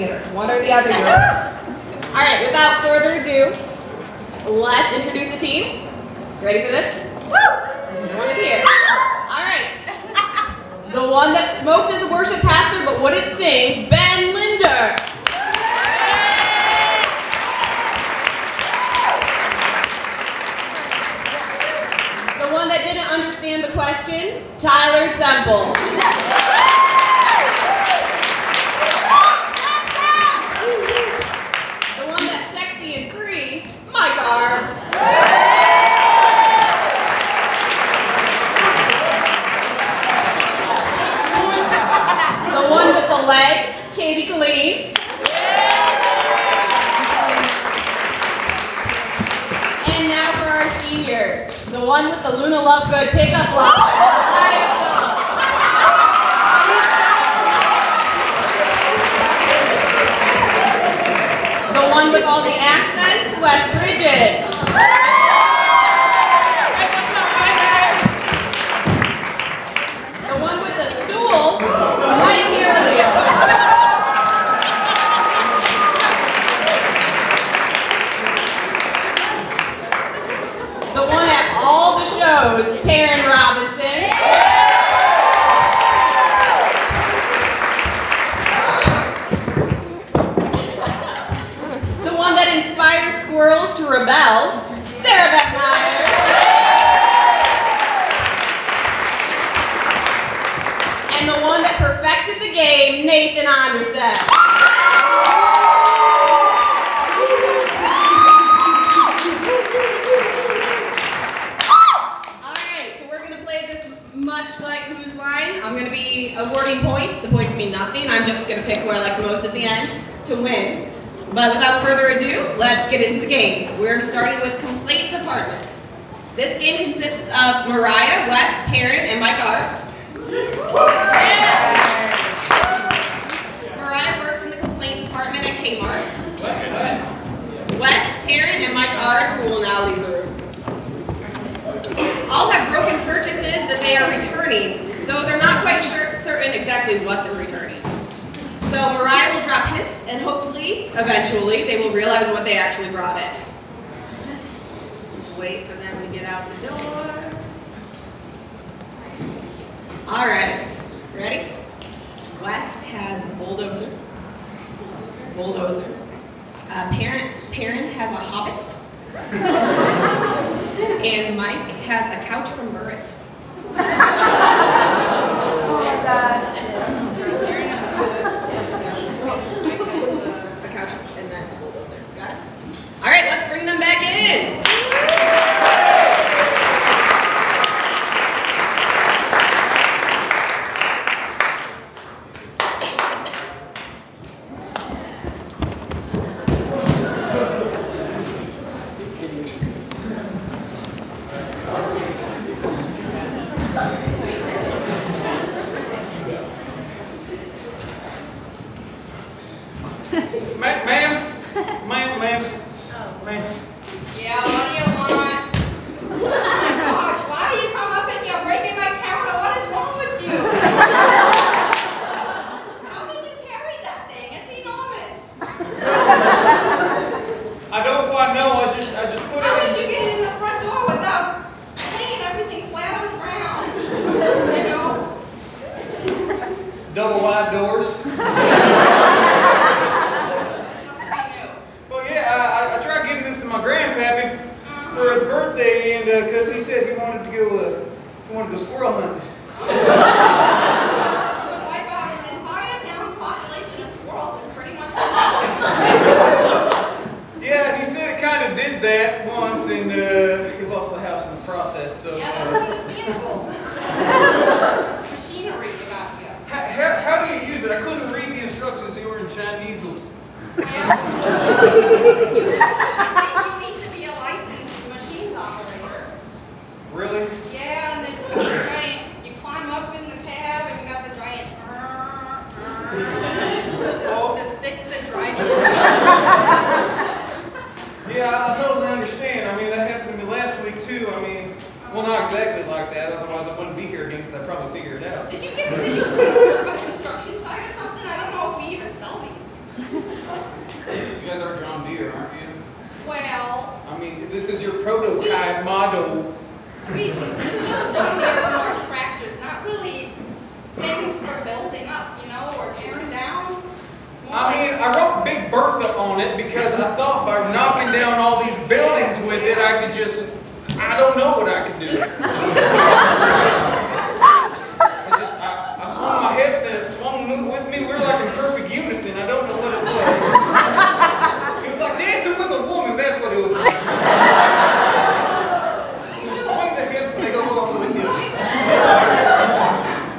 either. One or the other. All right, without further ado, let's introduce the team. Ready for this? Woo! One in here. All right. The one that smoked as a worship pastor but wouldn't sing, Ben Linder. The one that didn't understand the question, Tyler Semple. The one that's sexy and free, Mike R. The one with the legs, Katie Colleen. And now for our seniors, the one with the Luna Lovegood pickup line. The one with all the accents, West Bridget. The one with the stool, Mike Earlier. The one at all the shows, Perrin Robinson. The one that inspires squirrels to rebel, Sarah Beth Myers. And the one that perfected the game, Nathan Anderson. Much like Whose Line, I'm going to be awarding points. The points mean nothing. I'm just going to pick who I like the most at the end to win. But without further ado, let's get into the games. We're starting with Complaint Department. This game consists of Mariah, Wes, Perrin, and Mike R. Mariah works in the Complaint Department at Kmart. Wes, Perrin, and Mike R, who will now leave the room. All have broken purchases that they are returning, though they're not quite certain exactly what they're returning. So Mariah will drop hints, and hopefully, eventually, they will realize what they actually brought in. Just wait for them to get out the door. All right, ready? Wes has bulldozer. Perrin has a hobbit. And Mike has a couch from Burritt. Oh my gosh. A couch and then a bulldozer. Got it? All right, let's bring them back in. Yeah, what do you want? Oh my gosh, why do you come up in here breaking my counter? What is wrong with you? How did you carry that thing? It's enormous. I don't quite know. I just put How it did you get it in the front door without laying everything flat on the ground? You know? double wide doors. Well, yeah, I tried giving this to my grandpappy for his birthday, and because he said he wanted to go squirrel hunting. Wipe out an entire town's population of squirrels in pretty much one Yeah, he said it kind of did that once, and he lost the house in the process. So. Yeah, that's understandable. Machinery you got here. How do you use it? I couldn't read the instructions. They were in Chinese. I think you need to be a licensed machines operator. Really? Yeah, and there's a giant, you climb up in the cab and you got the giant the sticks that drive you. Yeah, I totally understand. I mean, that happened to me last week too. I mean, well, not exactly like that. Otherwise, I wouldn't be here again because I'd probably figure it out. Did you see the instruction site or something? I don't know if we even sell these. I mean, this is your prototype model. I mean, those down here are tractors, not really things for building up, you know, or tearing down. I mean, I wrote Big Bertha on it because I thought by knocking down all these buildings with it, I could just, I don't know what I could do. I swung my hips and it swung with me. We were like in perfect unison. I don't know what it was. It was like dancing with a woman. That's what it was like. You just swing the hips and they go along with you. How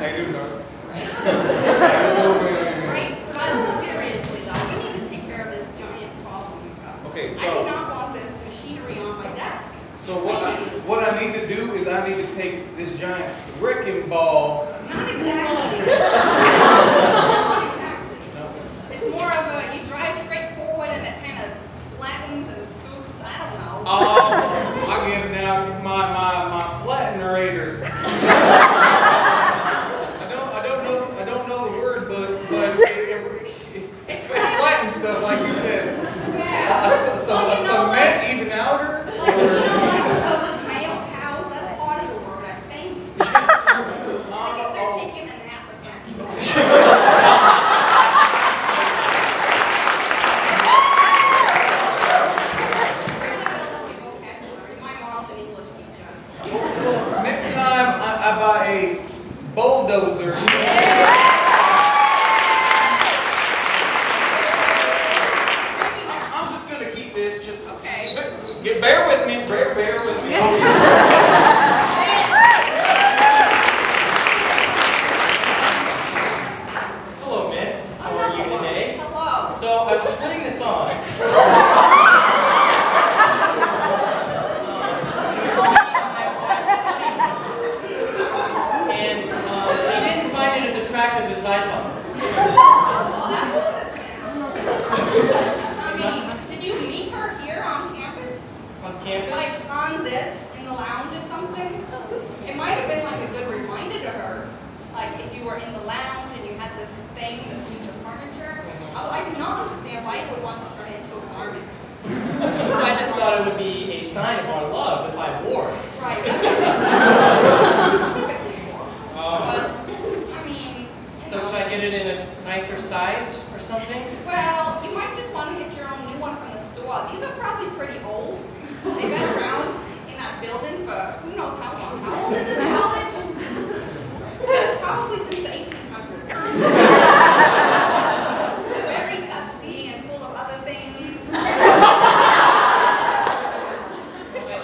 you doing, darling? Right, but seriously though, we need to take care of this giant problem we've got. Okay, I do so not want this machinery on my desk. so what I need to do is I need to take this giant wrecking ball. Not exactly. Not exactly. It's more of a, you drive straight forward and it kind of flattens and scoops, I don't know. Oh, I get it now. My flattenerator. I don't know the word, but it flattens stuff like you said. Yeah. A cement even outer. Like, you know, like those male cows, that's part of the word, I think. Like if they're taking a nap or something. My mom's an English teacher. Next time I buy a bulldozer. I'm just gonna keep this. Just Okay. bear with me. Bear with me. Hello, miss. How are you today? Hello. So I was putting this on. And she didn't find it as attractive as I thought. Well, that's understandable. I mean, did you meet her here on campus? On campus? Like on this, in the lounge or something? It might have been like a good reminder to her. Like if you were in the lounge and you had this thing, this piece of furniture. Oh, I do not understand why you would want to turn it into a garden. I just thought it would be a sign of our love if I wore it. Right. But, I mean, So should I get it in a nicer size or something? well, you might just want to get your own new one from the store. These are probably pretty old. They've been around in that building for who knows how long. How old is this college? Probably since the 1800s. Very dusty and full of other things. I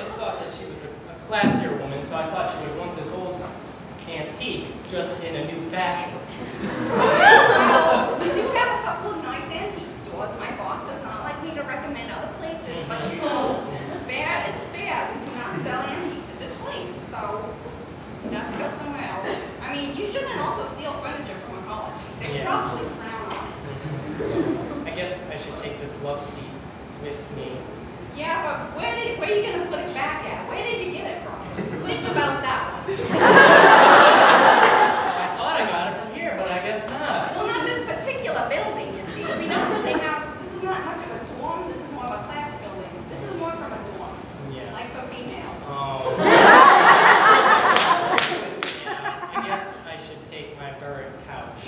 just thought that she was a classier woman, so I thought she would want this old antique just in a new fashion. Well, we do have a couple of nice antique stores. My boss does not like me to recommend other places, but you know, fair is fair. We do not sell antiques at this place, so you have to go somewhere else. I mean, you shouldn't also steal furniture from a college. They probably frown on it. I guess I should take this love seat with me. Yeah, but where are you going to put it back at? Where did you get it from? Think about that one. I thought I got it from here, but I guess not. Well, not this particular building, you see. We don't really have, this is not much of a dorm, this is more of a class building. This is more from a dorm, Yeah. like for females. Oh. I guess I should take my bird couch.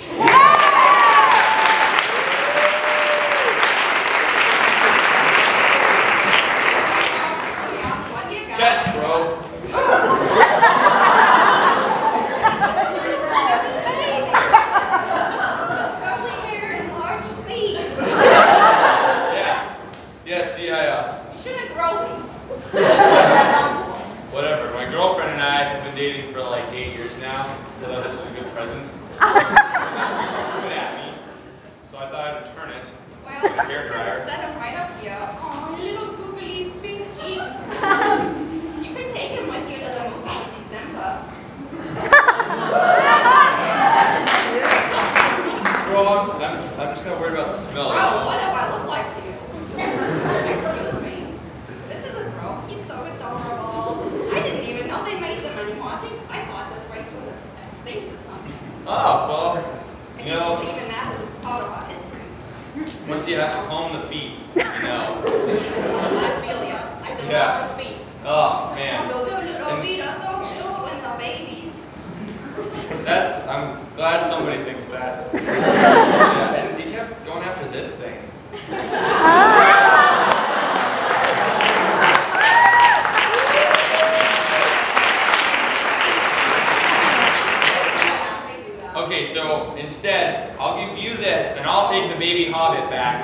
What do you got? Catch, bro. Curly hair and large feet. Yeah, see, You shouldn't throw these. Whatever. My girlfriend and I have been dating for like 8 years now, so I thought this was a good present. Good at me. So I thought I'd return it. Well, With a I'm hair just going dryer. to set them right up here. Oh, little googly pink cheeks. You can take them with you to the movie in December. Bro, I'm just kind of worried about the smell. Oh, what do I look like to you? Excuse me. This is a girl. He's so adorable. I didn't even know they made them anymore. I thought this race was extinct or something. Oh, well, I you can't know, believe in that as a part of our history. once you have to calm the feet, you know. I feel ya. I did Yeah. little feet. Oh, man. Those little feet are so cute when they're babies. I'm glad somebody thinks that. Yeah, and he kept going after this thing. Okay, so instead, I'll give you this, and I'll take the baby hobbit back.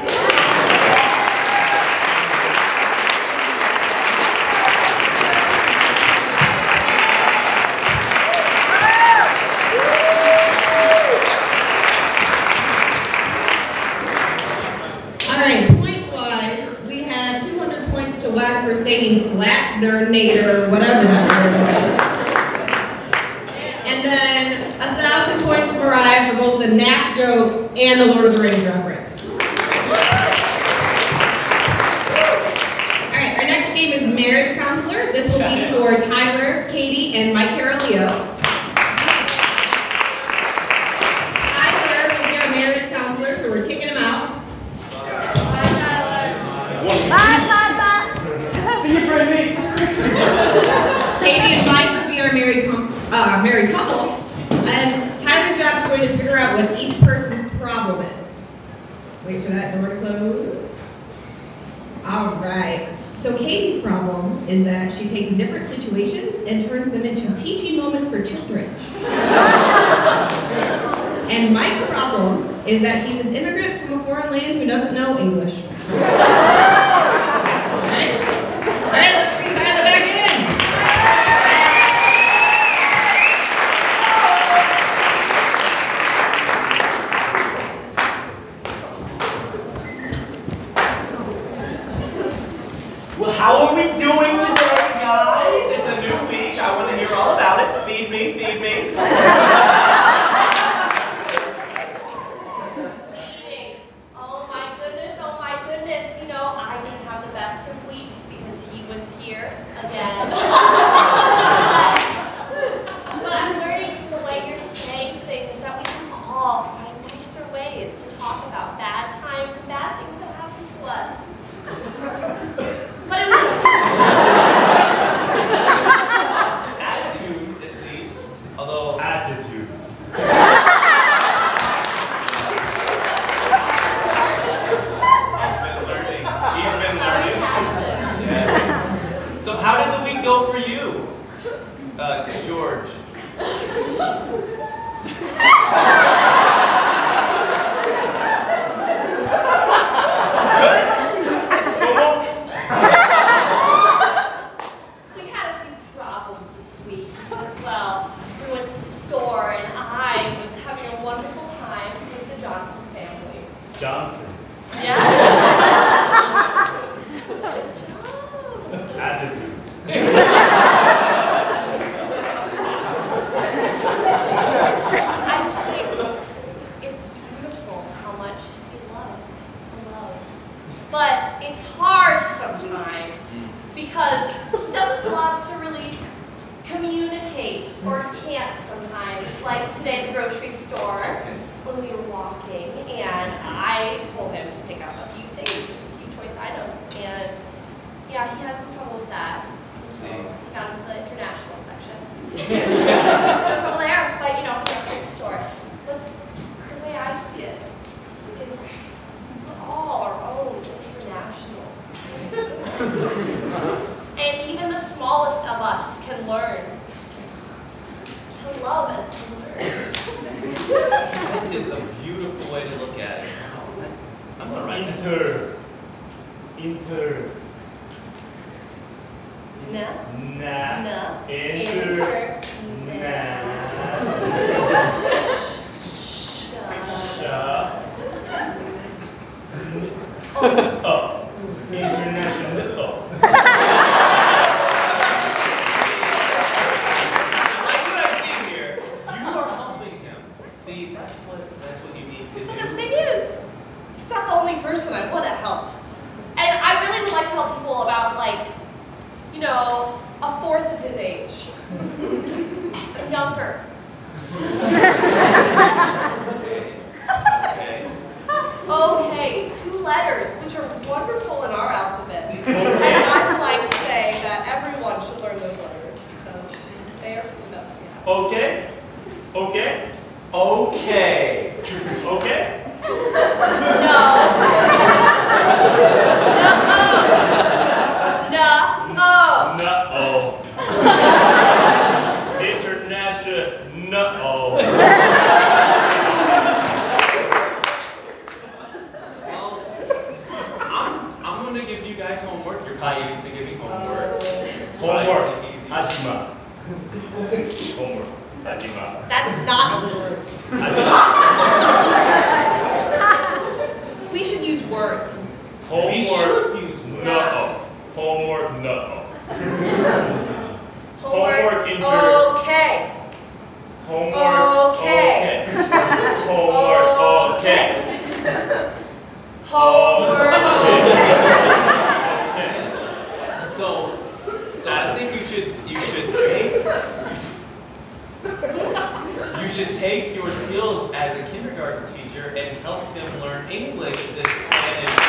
Alright, points-wise, we have 200 points to Wes for saying flat-der-nader, whatever that word was. And then 1,000 points to Mariah for both the nap joke and the Lord of the Rings reference. Alright, our next game is Marriage Counselor. This will be for Tyler, Katie, and Mike Carolio. Tyler will be our marriage counselor, so we're kicking him out. See you, Brittany. Katie and Mike will be our married couple, and Tyler's job is going to figure out what each person's problem is. Wait for that door to close. All right. So Katie's problem is that she takes different situations and turns them into teaching moments for children. And Mike's problem is that he's an immigrant from a foreign land who doesn't know English. All right, let's bring Tyler back in. Well, how are we doing today, guys? It's a new week. I want to hear all about it. Feed me, feed me. Oh my goodness. You know, I didn't have the best of weeks because he was here again. But I'm learning from the way you're saying things that we can all find nicer ways to talk about bad times and bad things that happen to us. But it was Attitude, at least. Although, attitude. He's been learning. Yes. So how did the week go for you, George? Good? We had a few problems this week as well. We went to the store and I was having a wonderful time with the Johnson family. Johnson. Yeah? Attitude. I just think it's beautiful how much he loves to love. But it's hard sometimes because he doesn't love to really communicate or can't sometimes. Like today at the grocery store when we were walking and I told him to pick up a few things, just a few choice items. And yeah, he had some trouble with that. So he got into the international section. No trouble there, but you know, from the grocery store. But the way I see it is we're all our own international. And even the smallest of us can learn to love and to learn. That is a beautiful way to look at it. I'm gonna write that. Inter. Na. Na. Na. Inter. Na. Sha. Oh. International. Like what I see here, you are helping him. See, that's what you need to But do. the thing is, he's not the only person I want to help. And I really would like to tell people about, like, you know, a fourth of his age. And younger. Okay, 2 letters, which are wonderful in our alphabet. And I would like to say, that everyone should learn those letters because they are the best we have. Okay? Okay? Okay. Okay? No. No. No-oh. International no-oh. Well, I'm gonna give you guys homework. You're probably used to giving homework. Homework. Hajima. Homework. Hajima. That's not a word. We should use words. Homework. We should use words. No. Homework. No. Homework. injured. Okay. Homework. Okay. Homework. Okay. Homework. Okay. So I think you should take your skills as a kindergarten teacher and help them learn English this Spanish.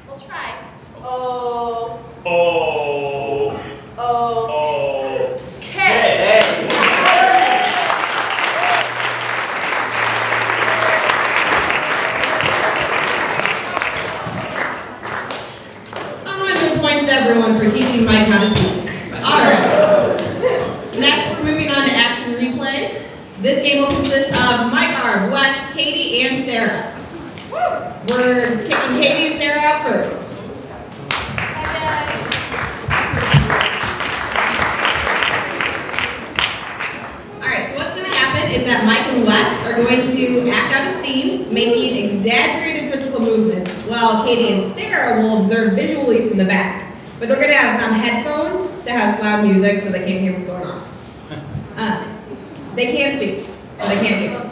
We'll try. Oh. Oh. Oh. Okay. Points to everyone for teaching Mike how to speak. Alright. Next, we're moving on to action replay. This game will consist of Mike, Arv, Wes, Katie, and Sarah. We're kicking Katie and Sarah out first. Alright, so what's going to happen is that Mike and Wes are going to act out a scene, making exaggerated physical movements, while Katie and Sarah will observe visually from the back. But they're going to have on headphones that has loud music so they can't hear what's going on. They can see, but they can't hear.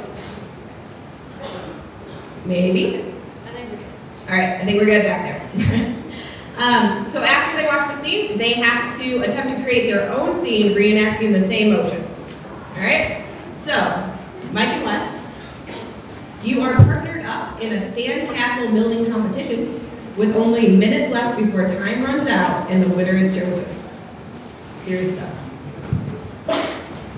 Maybe? Alright, I think we're good back there. So after they watch the scene, they have to attempt to create their own scene reenacting the same motions. Alright? So, Mike and Wes, you are partnered up in a sandcastle building competition with only minutes left before time runs out and the winner is chosen. Serious stuff.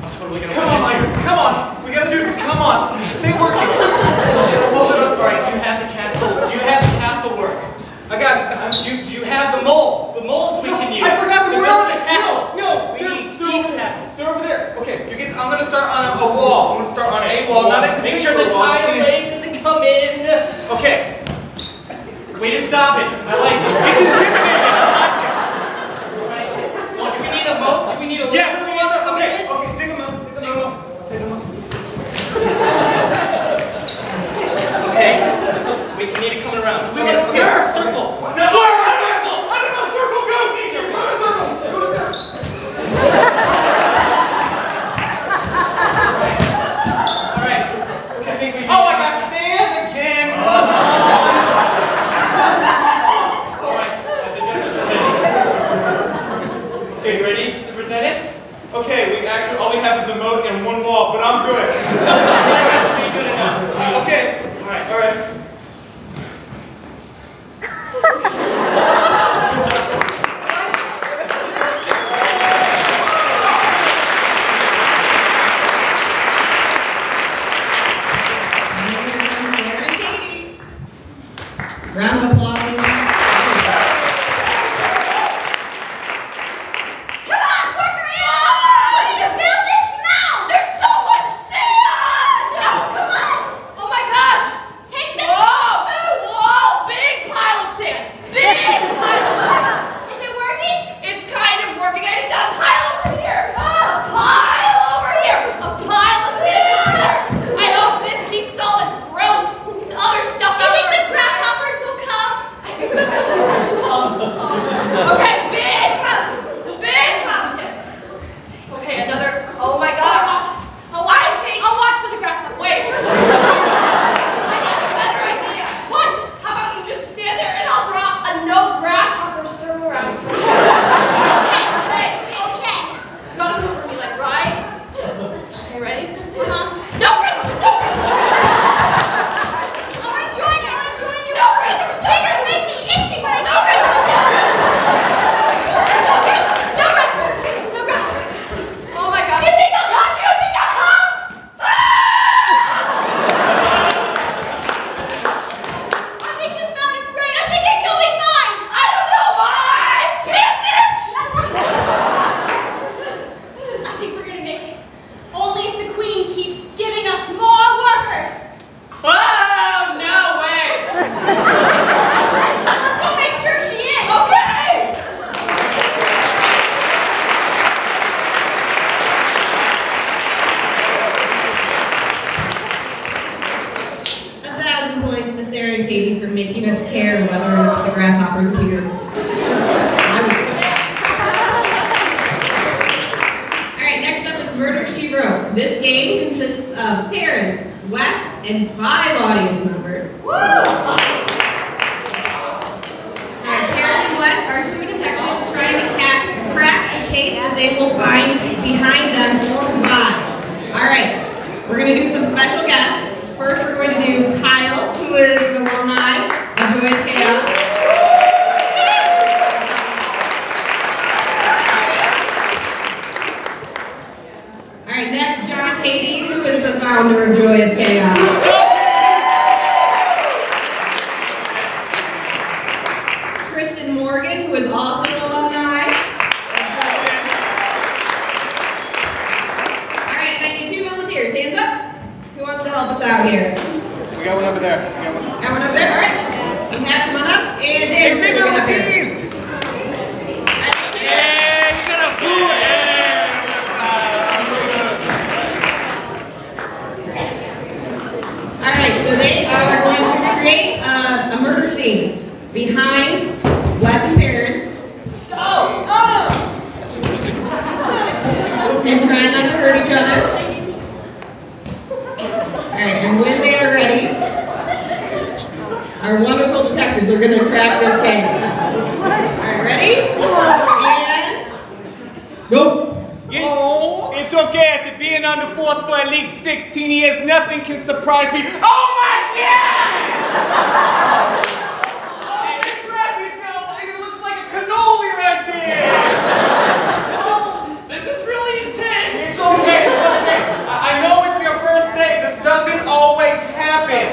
I'm totally gonna Come win on, this year. Mike. Come on. We gotta do this. Come on. This ain't working. Hold it up. All right, do you have the castle? Do you have the castle work? I got it. Do you have the molds? The molds we can use. I forgot the to word. build the castle. No, We they're- need they're steep over- castles. They're over there. Okay, I'm gonna start on a wall. I'm gonna start on a wall, not a Make sure particular the wall. tidal wave doesn't come in. Okay. Way to stop it. I like it. It's intimidating. Right. Well, do we need a moat? Do we need a Yeah, little please. water coming Okay, in? okay, dig them out. Dig them out. Dig them out. Okay. So we need it coming around. We want to Okay. square or circle. No, I don't know. Circle goes easier. Go to circle. Go to circle. All right. I think we. Oh, I got sand again. All right. The judges are ready. Okay, you ready to present it? Okay, all we have is a moat and one wall, but I'm good. Be good enough. Okay. All right. All right. Round of applause. Come on, work around! We need to build this mound! There's so much sand! making us care whether or not the grasshoppers appear. Alright, next up is Murder, She Wrote. This game consists of Perrin, Wes, and 5 audience members. Alright, Perrin and Wes are 2 detectives trying to crack a case that they will find behind them or why. Alright, we're going to do some special guests. First, we're going to do Kyle, who is an alumni of Joyous Chaos. Alright, next, John Katie, who is the founder of Joyous Chaos. Kristen Morgan, who is also an alumni. Alright, and I need 2 volunteers. Hands up. Who wants to help us out here? We got one over there. Got one over there? Alright. Matt, come on up. And Hey, save it on the tees! Yeah, you gotta boo it! Alright, so they are going to recreate a murder scene behind Wes and Perrin. And trying not to hurt each other. Alright, and when they are ready, our wonderful detectives are going to crack this case. Alright, ready? And go! It's okay after being on the force for at least 16 years, nothing can surprise me. Oh my God! Hey, crap, it looks like a cannoli right there! This is really intense. It's okay, it's okay. I know it's your first day, this doesn't always happen.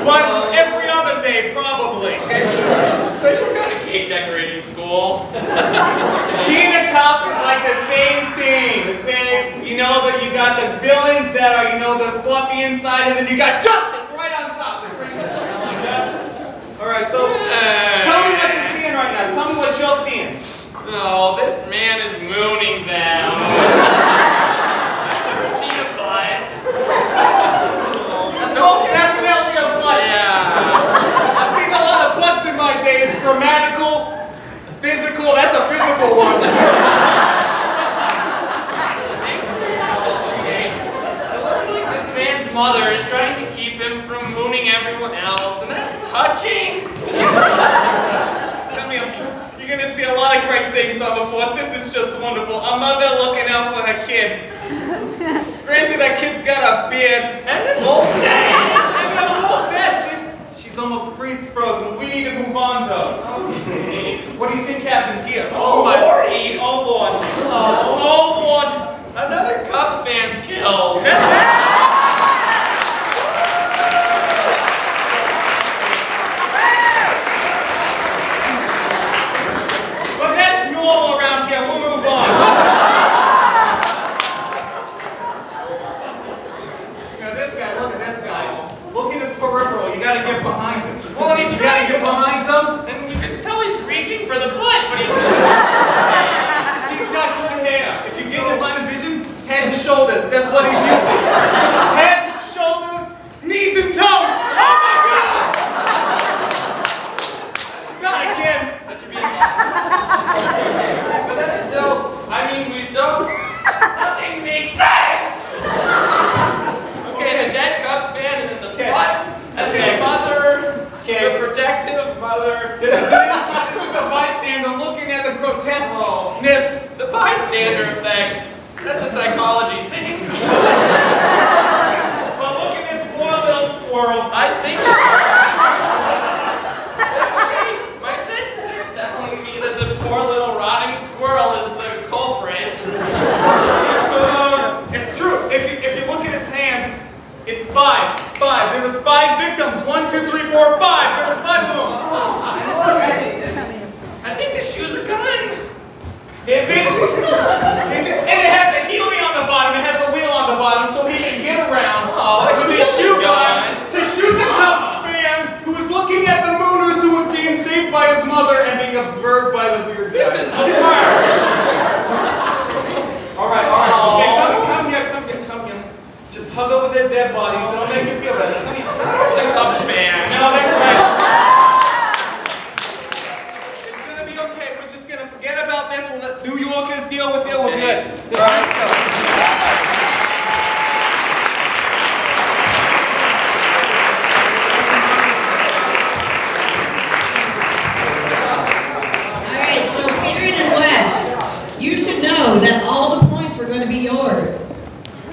But every other day, probably. What kind of cake decorating school? Being a cop is like the same thing, okay? You know that you got the villains that are, the fluffy inside, and then you got justice right on top. Alright, so tell me what you're seeing right now. Tell me what you're seeing. Oh, this man is mooning them. I've never seen a butt. No, definitely a butt. Yeah. I've seen a lot of butts in my days. Grammatical, physical, that's a physical one. It looks like this man's mother is trying to keep him from mooning everyone else, and that's touching. Come here. You're going to see a lot of great things on the force. This is just wonderful. A mother looking out for her kid. Granted, that kid's got a beard. And then both dead. And then both dead. She's almost freeze frozen. We need to move on, though. What do you think happened here? Oh, my lordy. Oh, Lord. Oh, Lord. Another Cubs fan's killed. But that's normal around here. We'll move on. This guy, look at this guy. Look at his peripheral. You gotta get behind him. Well, he's you gotta get behind him. And you can tell he's reaching for the butt, but he's... He's got good hair. If you get in his line of vision, head and shoulders. That's what he's using. Head, shoulders, knees, and toes. Oh my gosh! Not again. That should be a But that's still... we still... Nothing makes sense! Okay, the dead Cubs fan, and then the butt, and the mother, the protective mother. This is a bystander looking at the grotesqueness. The bystander effect. That's a psychology thing. But look at this poor little squirrel. I think... Okay, my senses are telling me that the poor little rotting squirrel is the culprit. It's true. If you look at his hand, it's 5. 5. There was 5 victims. 1, 2, 3, 4, 5. There was 5 of them. I think the shoe's a gun. Is it? And it has a healy on the bottom. It has a wheel on the bottom, so he can get around. Oh, with his shoe gun to shoot the Cubs fan who was looking at the mooners who was being saved by his mother and being observed by the weird guy. This is the worst. All right. Okay, come here. Just hug over their dead bodies. It'll make you feel better. Come here. The Cubs fan. No, that's right. with you? We're good. All right, so. Alright, so Karen and Wes, you should know that all the points were going to be yours.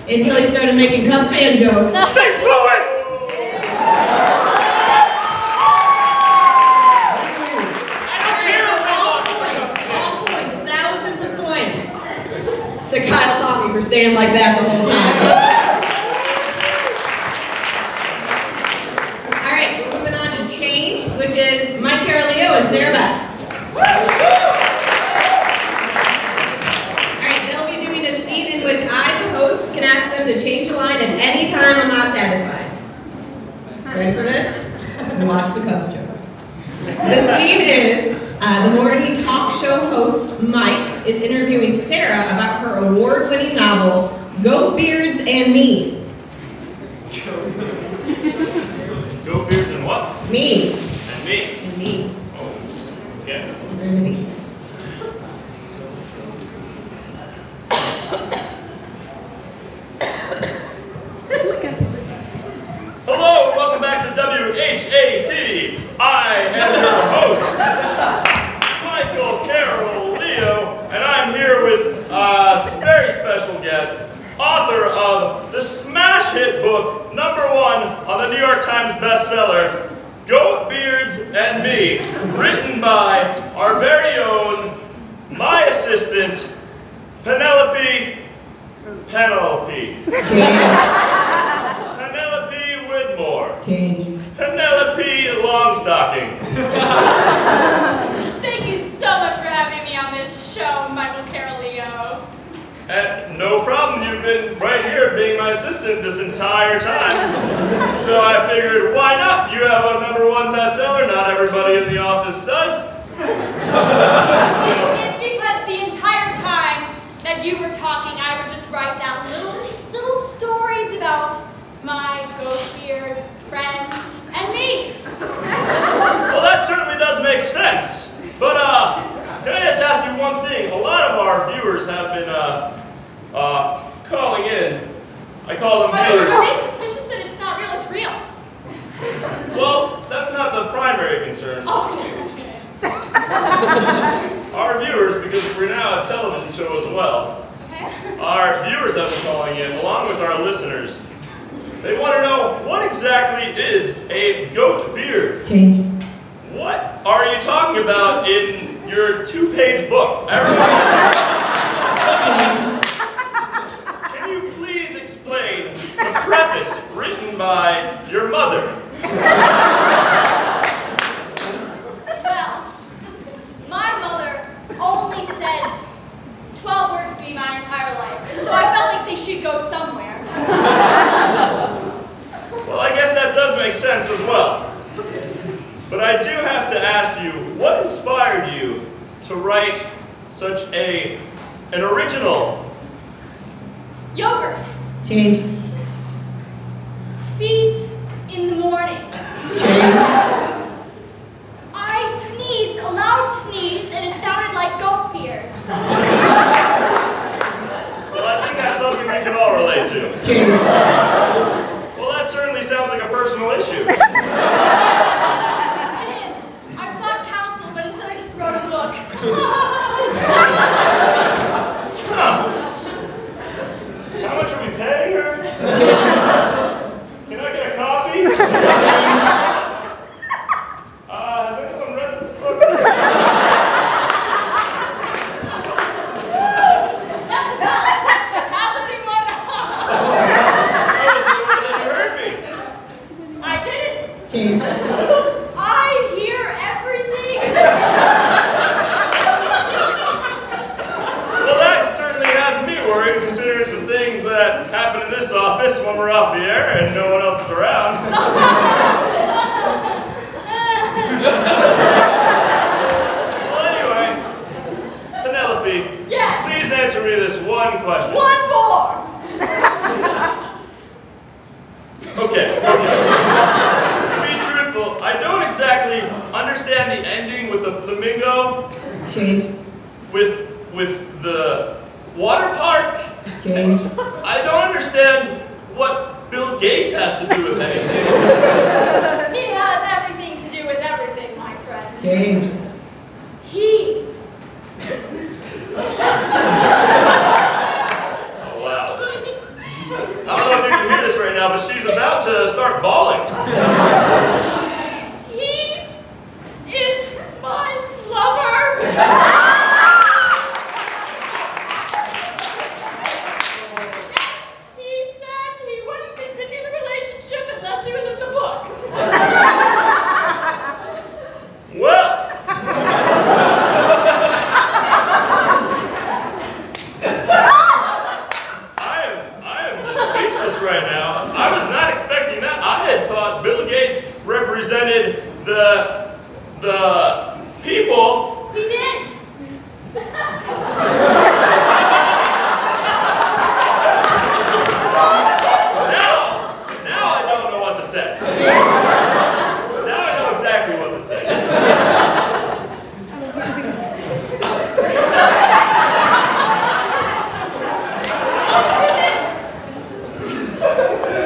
Until he started making Cub fan jokes. St. Louis! To Kyle Tommy for staying like that the whole time. All right, we're moving on to change, which is Mike Caroleo and Sarah Beth. All right, they'll be doing a scene in which I, the host, can ask them to change a line at any time I'm not satisfied. Ready for this? Watch the Cubs jokes. The scene is the morning talk show host, Mike, is interviewing Sarah about her award-winning novel, Goat Beards and Me. Goat beards and what? Me. And me. And me. Oh, okay. Very many. Hello, and welcome back to WHAT. I am your host, Michael Carroll Leo, and I'm here with a very special guest, author of the smash hit book #1 on the New York Times bestseller, Goat Beards and Me, written by our very own, my assistant, Penelope Whitmore. Change. Penelope Longstocking. Thank you so much for having me on this show, Michael Caroleo. And no problem, you've been right here being my assistant this entire time. So I figured, why not? You have a #1 bestseller, not everybody in the office does. It's because the entire time that you were talking, I would just write down little stories about my goat beard friend and me. Well, that certainly does make sense. But can I just ask you one thing? A lot of our viewers have been calling in. I call them Are viewers. they suspicious that it's not real? It's real. Well, that's not the primary concern. Oh, Our viewers, because we're now a television show as well, okay. our viewers have been calling in, along with our listeners. They want to know, what exactly is a goat beard? Change. What are you talking about in your 2-page book? Can you please explain the preface written by your mother? Well, my mother only said 12 words to me my entire life, and so I felt like they should go somewhere. Well, I guess that does make sense as well. But I do have to ask you, what inspired you to write such an original? Yogurt. Change. Feet in the morning. Change. I sneezed, a loud sneeze, and it sounded like goat beard. Well, I think that's something we can all relate to. Change. Well, that certainly sounds like a personal issue. It is. I've sought counsel, but instead I just wrote a book. Huh. How much are we paying her? Can I get a coffee? Has anyone read this book? That's about it. How's anyone? I was the one that you heard me. I didn't. Change. I hear everything. Well, that certainly has me worried, considering the things that happen in this office when we're off the air and no one else is around. Well, anyway, Penelope, Yes. please answer me this one question. One more. Okay. To be truthful, I don't exactly understand the ending with the flamingo, Change. with the understand what Bill Gates has to do with anything. He has everything to do with everything, my friend. James. He. Oh, wow. I don't know if you can hear this right now, but she's about to start bawling. He is my lover. He said he wouldn't continue the relationship unless he was in the book. Well, I am just speechless right now. I was not expecting that. I had thought Bill Gates represented the people. He did. Now I don't know what to say. Now I know exactly what to say.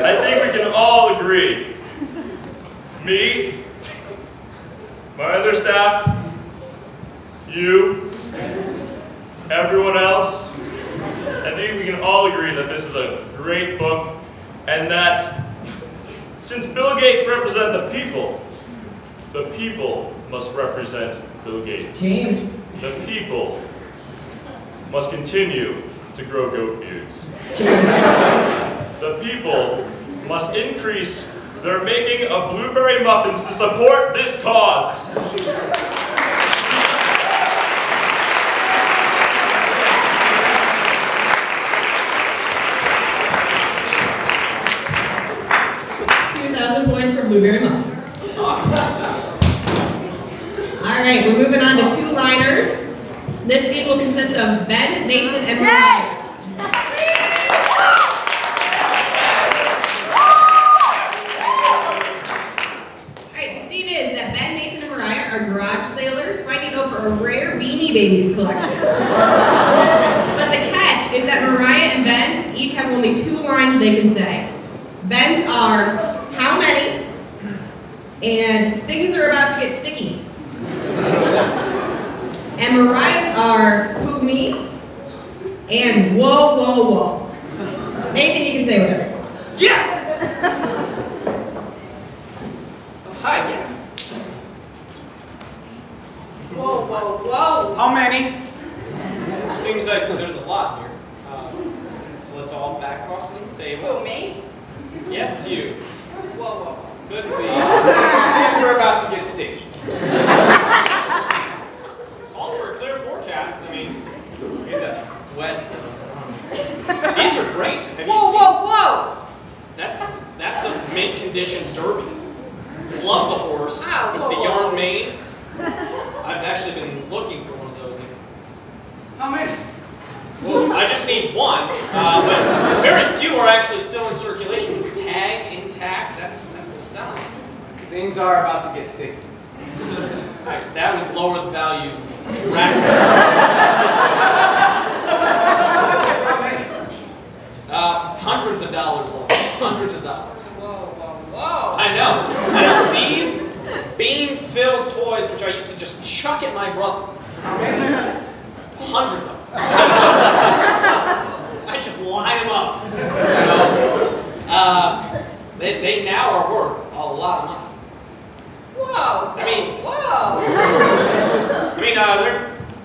I think we can all agree. Me, my other staff, you, everyone else. I think we can all agree that this is a great book, and that since Bill Gates represents the people must represent Bill Gates. James. The people must continue to grow goat beards. The people must increase their making of blueberry muffins to support this cause. Points for blueberry muffins. All right, we're moving on to two-liners. This scene will consist of Ben, Nathan, and Mariah. All right, the scene is that Ben, Nathan, and Mariah are garage sailors fighting over a rare Beanie Babies collection. But the catch is that Mariah and Ben each have only 2 lines they can say. Ben's are, how many? And things are about to get sticky. And Mariah's are, who, me? And whoa, whoa, whoa. Nathan, you can say whatever. Yes! Hi, yeah. Whoa, whoa, whoa. How many? Seems like there's a lot here. So let's all back off from the table. Who, me? Yes, you. Whoa, whoa. Could be. Things are about to get sticky. All for a clear forecast. I mean, I guess that's wet. These are great. Have you Whoa, seen? whoa, whoa. That's a mint condition derby. Love the horse. Wow, with whoa, the whoa. yarn mane. I've actually been looking for one of those. How many? Well, I just need one, but very few are actually still in circulation. Tag intact. That's the selling. Things are about to get sticky. That would lower the value drastically. Hundreds of dollars, Laura. Hundreds of dollars. Whoa, whoa, whoa. I know. These bean-filled toys, which I used to just chuck at my brother. Hundreds of them. I just line them up. They now are worth a lot of money. Whoa. I mean, whoa.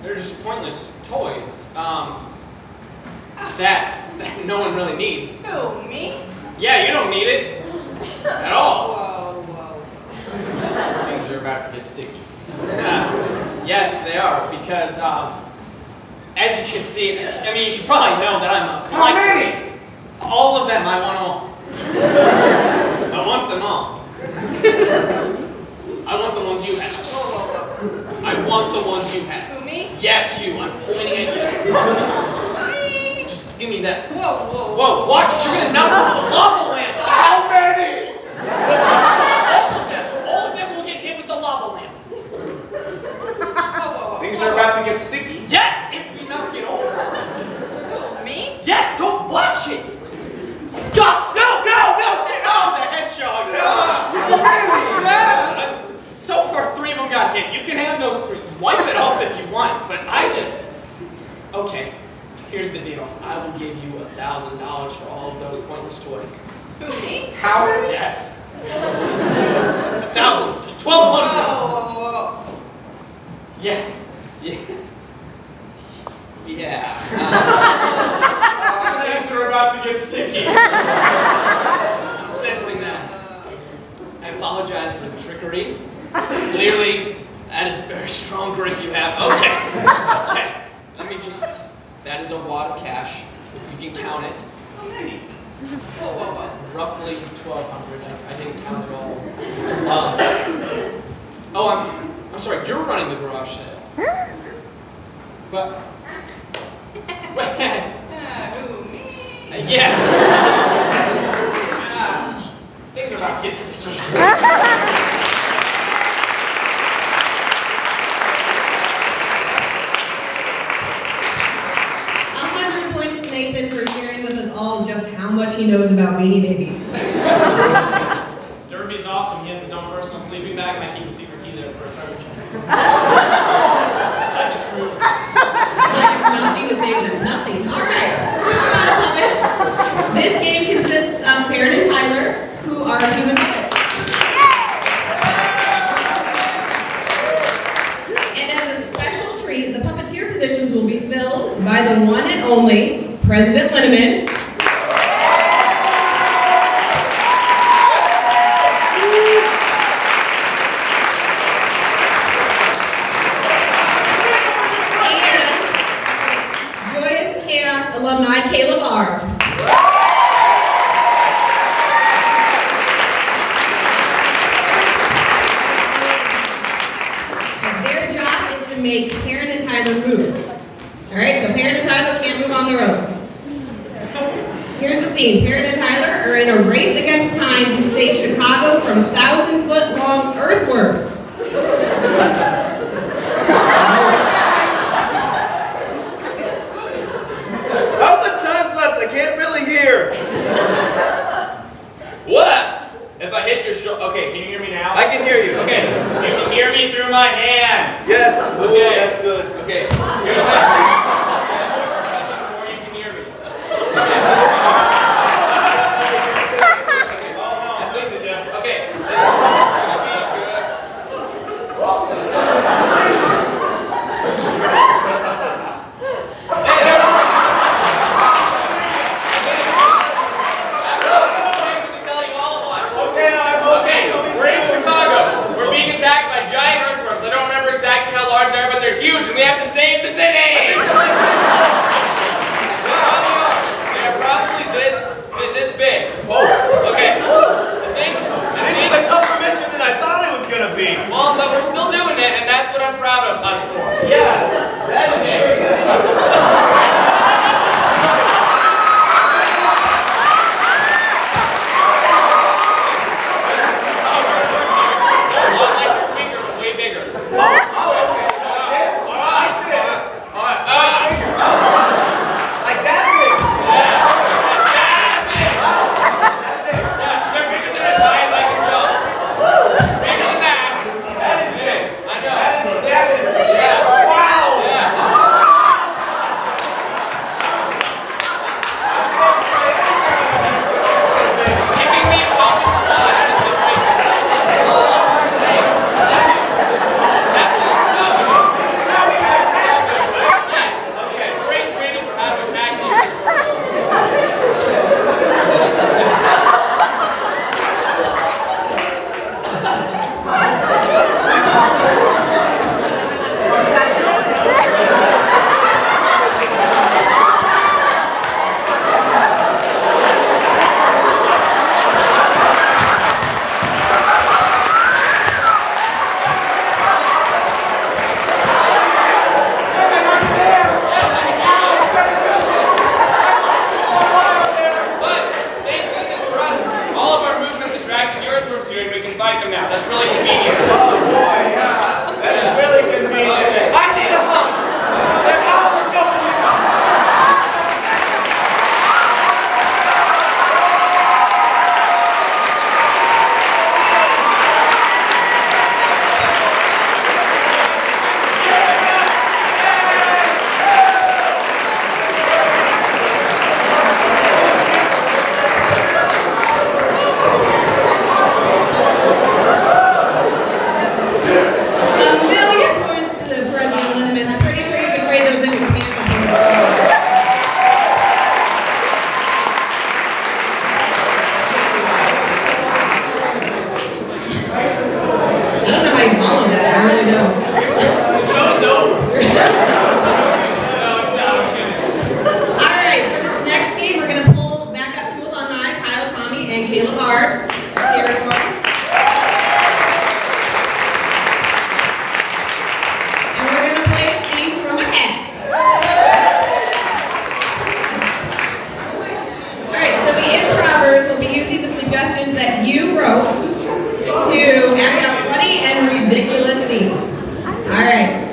they're just pointless toys that no one really needs. Who, me? Yeah, you don't need it at all. Whoa, whoa. Things are about to get sticky. Yes, they are, because as you can see, I mean, you should probably know that I'm a collector. How many? All of them. I want all. I want them all. I want the ones you have. Whoa, whoa, whoa. I want the ones you have. Who, me? Yes, you. I'm pointing at you. Just give me that. Whoa, whoa. Whoa, watch it. You're going to knock over the lava lamp. How many? All of them will get hit with the lava lamp. Whoa, whoa, whoa. Things are about to get sticky. Yes, if we knock it over. Who, me? Yeah, go watch it. got hit. You can have those 3. Wipe it off if you want, but I just... Okay, here's the deal. I will give you $1,000 for all of those pointless toys. Who, me? Howard? Yes. 1,000. 1,200. Whoa. Yes. Yes. Yeah. Things are about to get sticky. I'm sensing that. I apologize for the trickery. Clearly, that is a very strong grip you have. Okay. Okay. Let me just... That is a wad of cash. You can count it. How many? Oh, roughly 1,200. I didn't count it all. I'm sorry. You're running the garage sale. But... Who, me? Yeah. Things are about to get sticky. 100 points to Nathan for sharing with us all just how much he knows about Beanie Babies. Derby's awesome. He has his own personal sleeping bag, and I keep a secret key there for a treasure chest. That's a true story. I have nothing to say to them. Nothing. All right. Moving on to puppets. This game consists of Perrin and Tyler, who are human puppets. And as a special treat, the puppeteer positions will be filled by the one and only President Linneman. Joyous alumni Caleb R. Their job is to make Perrin and Tyler move. All right, so Perrin and Tyler can't move on their own. Here's the scene. Perrin and Tyler are in a race against time to save Chicago from 1,000-foot-long earthworms. How much time's left? I can't really hear. What? If I hit your shoulder. Okay, can you hear me now? I can hear you. Okay, you can hear me through my hand. Yes. Ooh, Okay. that's good. Okay, here's my. Or you can hear me. Okay. Huge, and we have to save the city! They're probably this big. Okay. This is a tougher mission than I thought it was gonna be. Well, but we're still doing it, and that's what I'm proud of us for. Yeah, that is very good. and Caleb Hard. Here we go. And we're going to play scenes from a hat. Alright, so the improvers will be using the suggestions that you wrote to act out funny and ridiculous scenes. Alright.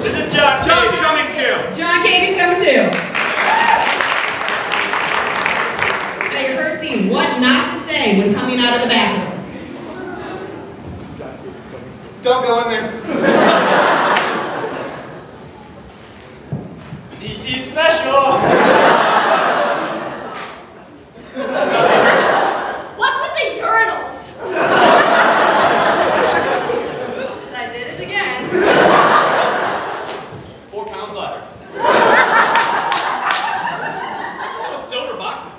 This is John. John's coming too. John Katie's coming too. Now your first scene, what not to say when coming out of the bathroom. Don't go in there. DC special. What's with the urinals? Oops, I did it again. 4 pounds lighter. What's wrong with silver boxes?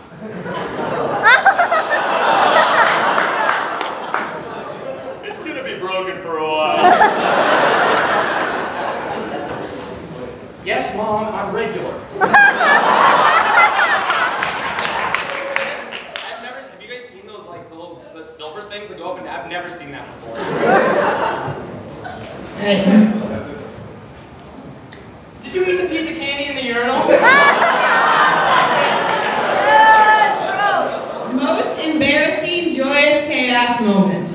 It's gonna be broken for a while. Yes, Mom, I'm regular. Have you guys seen those like the silver things that go up and I've never seen that before. Alright. Did you eat the piece of candy in the urinal? Most embarrassing, joyous chaos moment.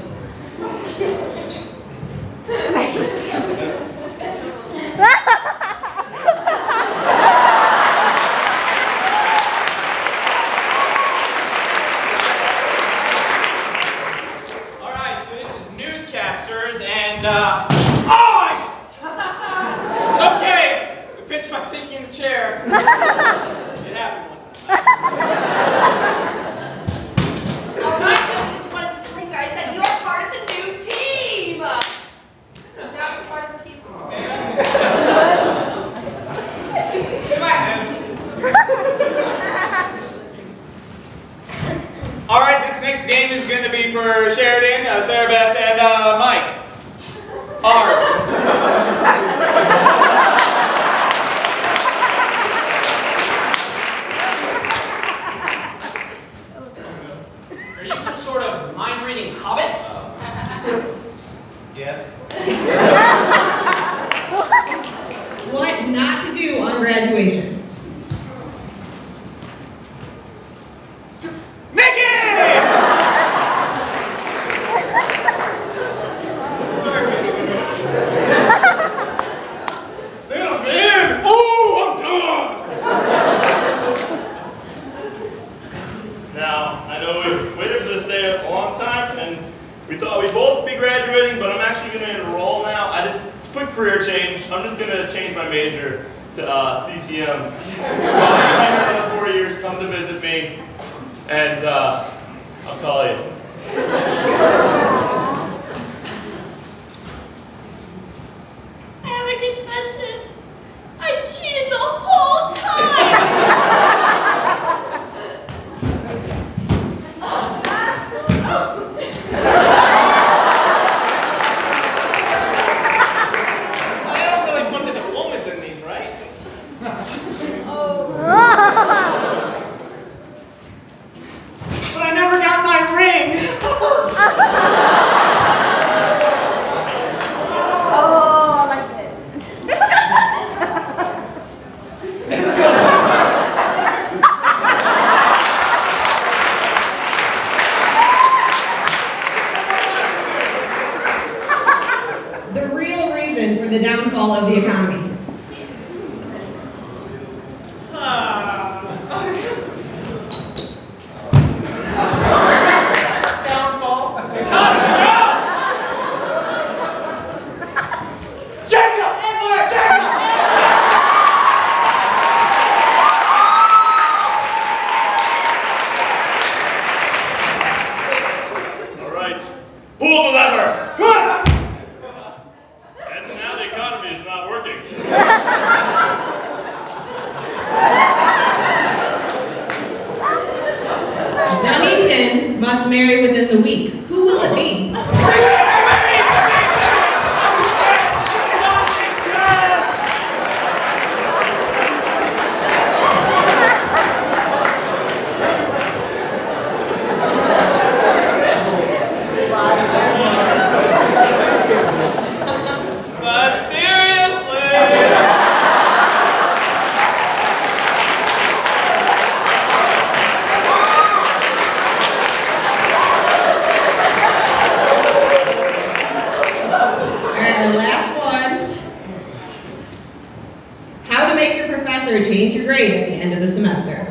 Alright, so this is newscasters and okay! I pitched my thinking in the chair. It happened one time. Alright, I just wanted to tell you guys that you're part of the new team. Now you're part of the team. Alright, this next game is going to be for Sheridan, Sarah Beth, and Mike. R. Are you some sort of mind-reading hobbit? Yes. What not to do on graduation. Now, I know we've waited for this day a long time, and we thought we'd both be graduating, but I'm actually going to enroll now. I just, quick career change. I'm just going to change my major to CCM. So I'm in 4 years, come to visit me, and I'll call you. I have a confession. I cheated the whole time. They don't really put the diplomas in these, right? But I never got my ring. Oh, I like it. The real reason for the downfall of the economy. Downfall. All right, pull the lever. And now the economy is not working. Dunnington must marry within the week. Who will it be? change your grade at the end of the semester.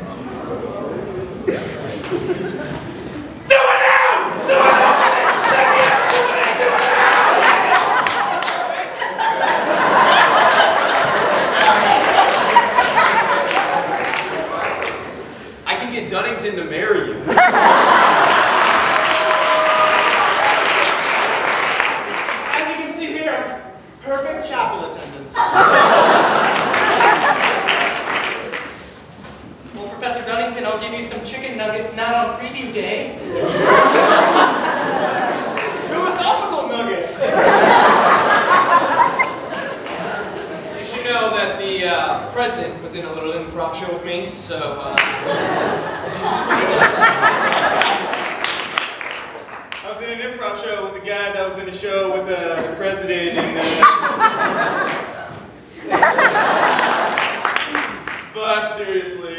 I can get Dunnington to marry you. As you can see here, perfect chapel attendance. Well, Professor Dunnington, I'll give you some chicken nuggets not on preview day. Philosophical nuggets. You should know that the president was in a little improv show with me, so I was in an improv show with a guy that was in a show with the president and but seriously.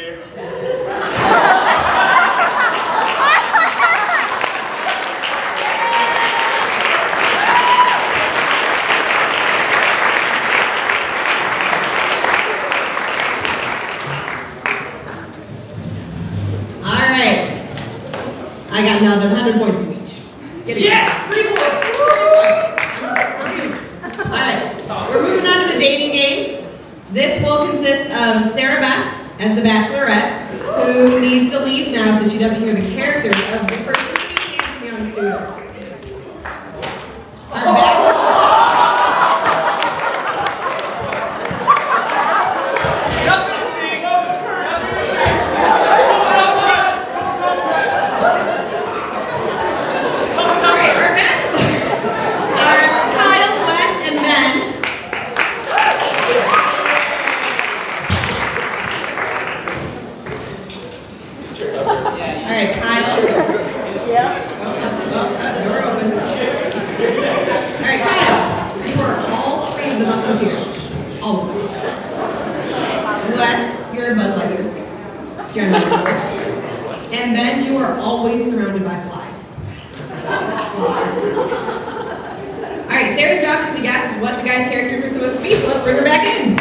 I got another 100 points to each. Get it? Yeah! 3 points! Alright, we're moving on to the dating game. This will consist of Sarah Beth as the Bachelorette, who needs to leave now so she doesn't hear the characters of the participating handsome young suitors. Our Alright, Kyle. Yeah. Door open. Alright, Kyle. You are all 3 of the Musketeers. All of them. Unless you're a Buzz Lightyear. Generally. And then you are always surrounded by flies. Alright, Sarah's job is to guess what the guys' characters are supposed to be, so let's bring her back in.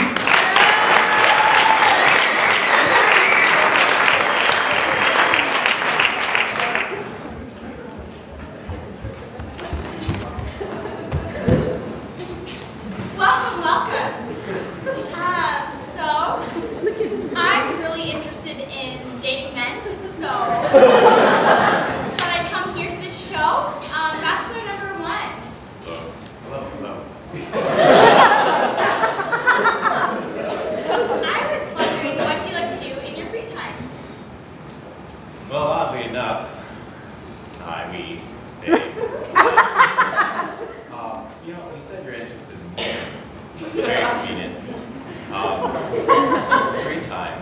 But I come here to this show, Bachelor number 1. Hello. I was wondering, what do you like to do in your free time? Well, oddly enough, we date. You said you're interested in me. That's very convenient. Free time.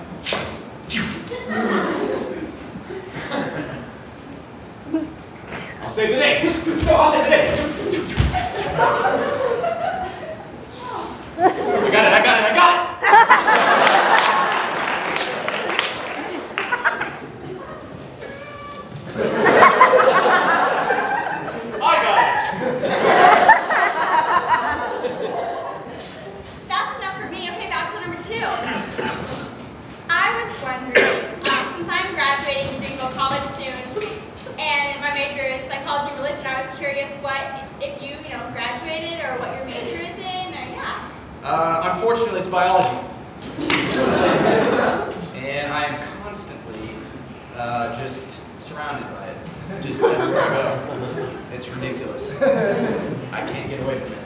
I'll save the day. I'll save the day. I got it. That's enough for me. Okay, Bachelor number 2. I was wondering, since I'm graduating from Greenville College soon, and my major is psychology and religion, I was curious if you graduated or what your major is in, or yeah. Unfortunately, it's biology. And I am constantly just surrounded by it. Just everywhere I go. It's ridiculous. I can't get away from it.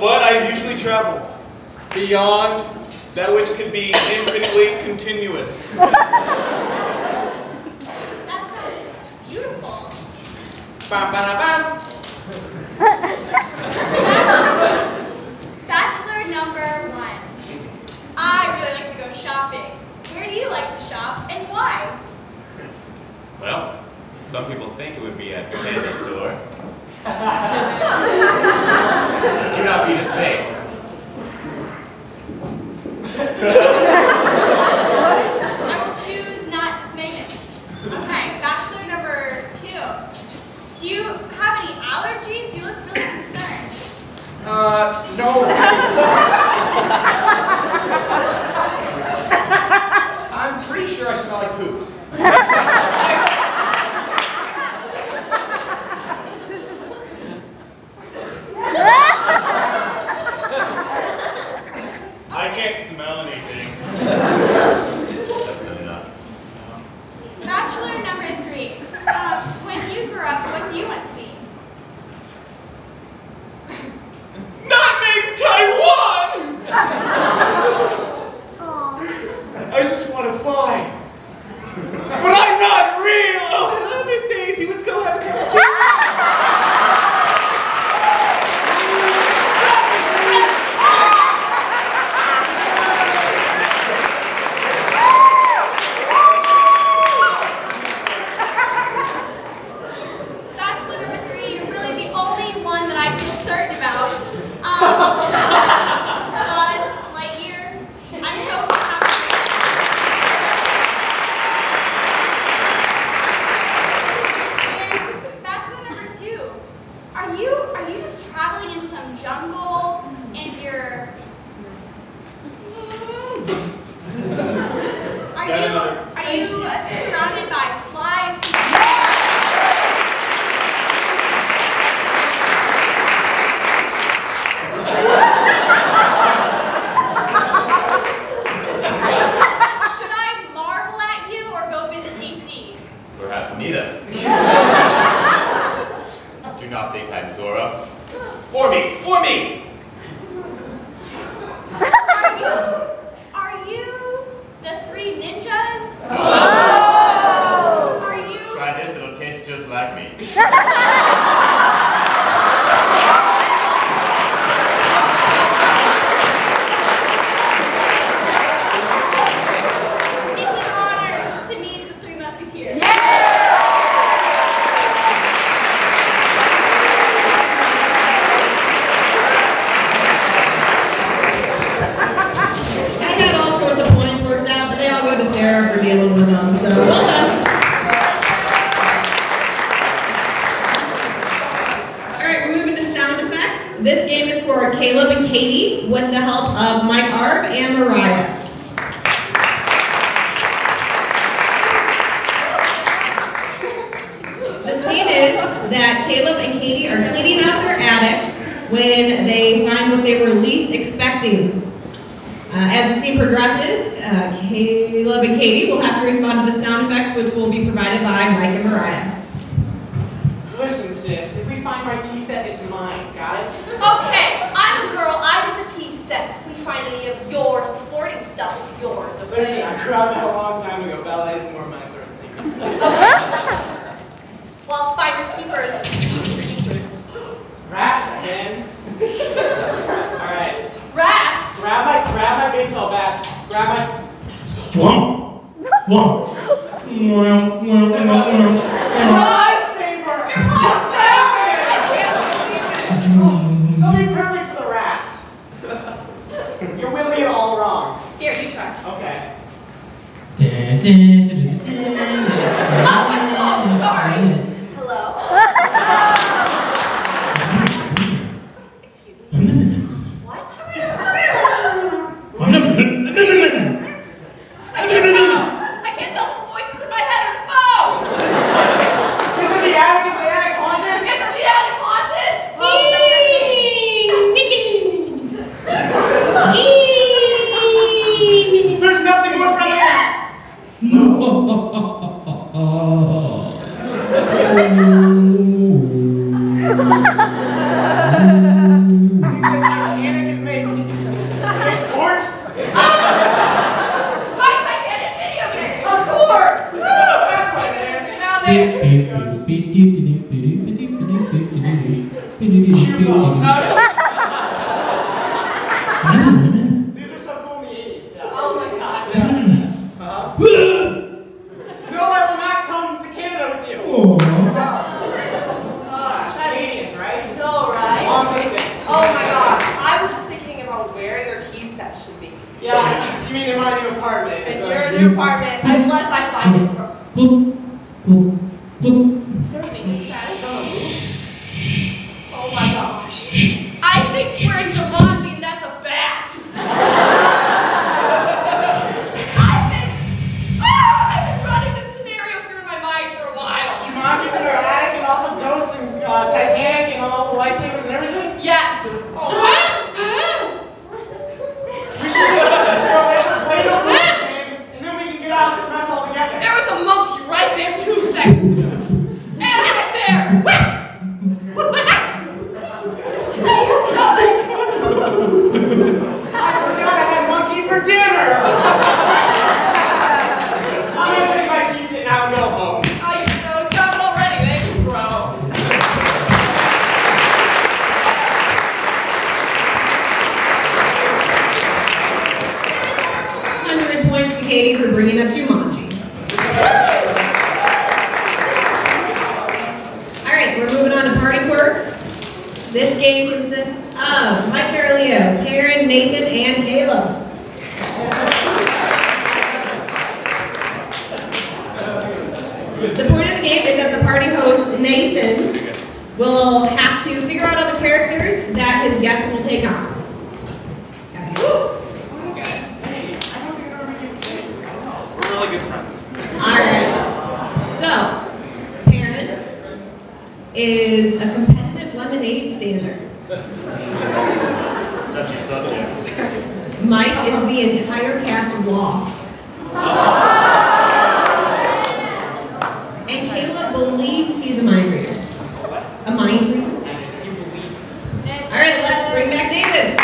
But I usually travel beyond that which could be infinitely continuous. That sounds beautiful. Bam, bam, bam. Bachelor number 1. Some people think it would be at the candy store. Do not be dismayed. I will choose not dismayed. Okay, bachelor number 2. Do you have any allergies? You look really concerned. No. I'm pretty sure I smell like poop. I can't smell anything. Definitely not. Bachelor number 3. When you grew up, what do you want to be? Not named Taiwan! I just want to fly. But I'm not real! Oh, hello, Miss Daisy. Let's go have a cup of tea. Bachelor number 3, you're really the only one that I feel certain about. Buzz Lightyear. I'm so happy. And bachelor number 2, are you just traveling in some jungle and you're are you surrounded by flies? Should I marvel at you or go visit DC? Perhaps neither. Do not think I'm Zora. For me! For me! Are you the 3 ninjas? Are you? Try this, it'll taste just like me. It's an honor to meet the 3 Musketeers. I had all sorts of points worked out, but they all go to Sarah for dealing with them, so well done. Alright, we're moving to sound effects. This game is for Caleb and Katie with the help of Mike Arb and Mariah. The scene is that Caleb and Katie are cleaning out their attic when they find what they were least expecting. As the scene progresses, Caleb and Katie will have to respond to the sound effects, which will be provided by Mike and Mariah. Listen, sis, if we find my tea set, it's mine. Got it? Okay, I'm a girl. I did the tea sets. If we find any of your sporting stuff, it's yours. Okay? Listen, I grew up a long time ago. Ballet is more my third thing. Well, finders keepers. Rats again. All right. Rats. Grab my baseball bat. Grab my. Lightsaber. Your lightsaber. That'll be perfect for the rats. You're wielding it all wrong. Here, you try. Okay. Oh, sorry. Hello. Excuse me. What? I can't tell if the voices in my head are the phone. Is the attic haunted? Isn't the attic haunted? There's nothing more friendly The Titanic is made port? My Titanic video game. Of course! That's what it is. Now there's Shoe phone. Oh, These were so cool in the 80s. Yeah. oh my gosh. No, I will not come to Canada with you. unless I find it first. Is there a baby status on the roof? Oh my gosh. I think we're in Jumanji and that's a bat. I've been running this scenario through in my mind for a while. Jumanji's in our attic and also ghosts and Titanic and all the lightsabers and everything? Yes. Oh, wow. We should just play the board game and then we can get out of this mess altogether. There was a monkey right there 2 seconds ago. And right there. Is that your stomach? I forgot I had monkey for dinner. I'm gonna take my tea set now and go home. Oh, you're so dumb already. Thanks, bro. 100 points to Katie for bringing up Jumanji. All right, we're moving on to party quirks. This game consists of Mike Carolio, Karen, Nathan, and Caleb. The point of the game is that the party host, Nathan, will have to figure out all the characters that his guests will take on. As he goes. We're really good friends. Alright. So, Karen is a competitive lemonade stander. Touchy subject. Mike is the entire cast of Lost. And Caleb believes he's a mind reader. A mind reader? Alright, let's bring back Nathan.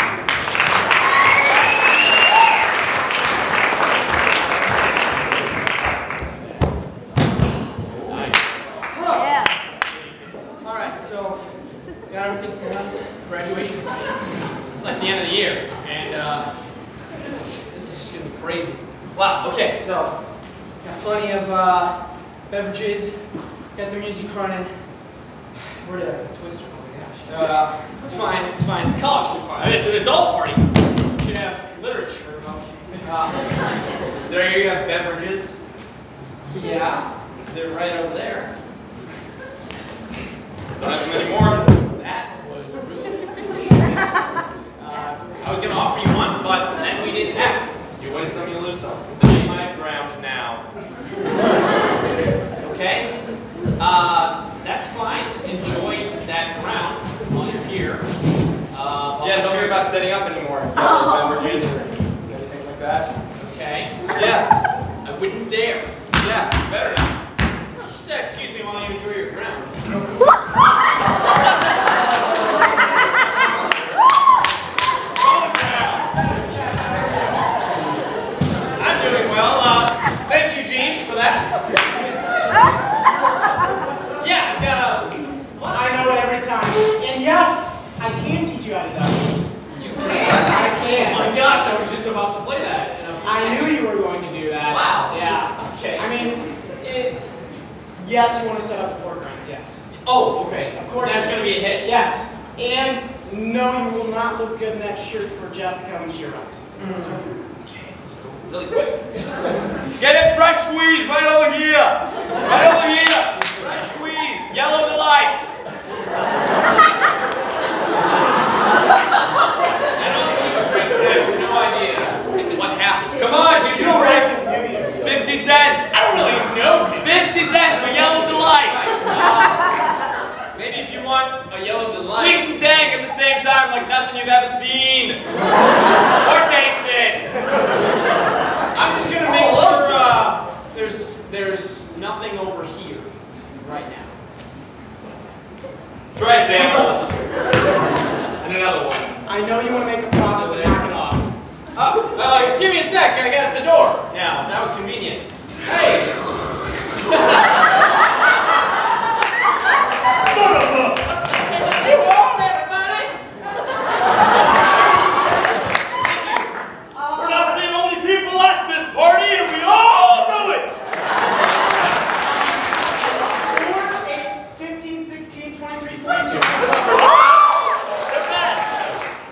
Alright, so got everything set up. Graduation. It's like the end of the year. And this is just gonna be crazy. Wow, okay, so got plenty of beverages, got the music running. Where did I twist? Oh my gosh. It's fine, it's fine. It's a college group party. I mean, it's an adult party. We should have literature. There you have beverages. Yeah, they're right over there. Don't have many more. That was really I was going to offer you one, but then we didn't have it. You win some, you lose some. There's my ground now. Okay? That's fine. Enjoy that ground while you're here. Yeah, don't worry about setting up anymore. Beverages or anything like that. Okay? Yeah. I wouldn't dare. Yeah, better not. Just excuse me while you enjoy your ground. I'm doing well. Thank you, James, for that. Yeah, I got what? I know it every time. And yes, I can teach you how to duck. You can? I can. Oh my gosh, I was just about to play that. I knew you were going to do that. Wow. Yeah. Okay. I mean, yes, you want to set up the board grinds, yes. Oh, okay. Of course. That's going to be a hit? Yes. And no, you will not look good in that shirt for Jessica when she arrives. Okay, so really quick. Get it fresh squeeze right over here. Right over here. Fresh squeeze. Yellow delight. I don't have no idea what happens. Come on, get your rights. 50 cents. I don't really know. 50 cents for yellow delight. Maybe if you want a yellow delight. Sweet and tang at the same time, like nothing you've ever seen or tasted. I'm just gonna make sure there's nothing over here right now. Try sample. And another one. I know you want to make a profit, but knock it off. Oh, give me a sec. I got at the door. Now, that was convenient. Hey. You home, everybody? We're not the only people at this party, and we all know it! 4, 8, 15, 16, 23, 42. They're bad.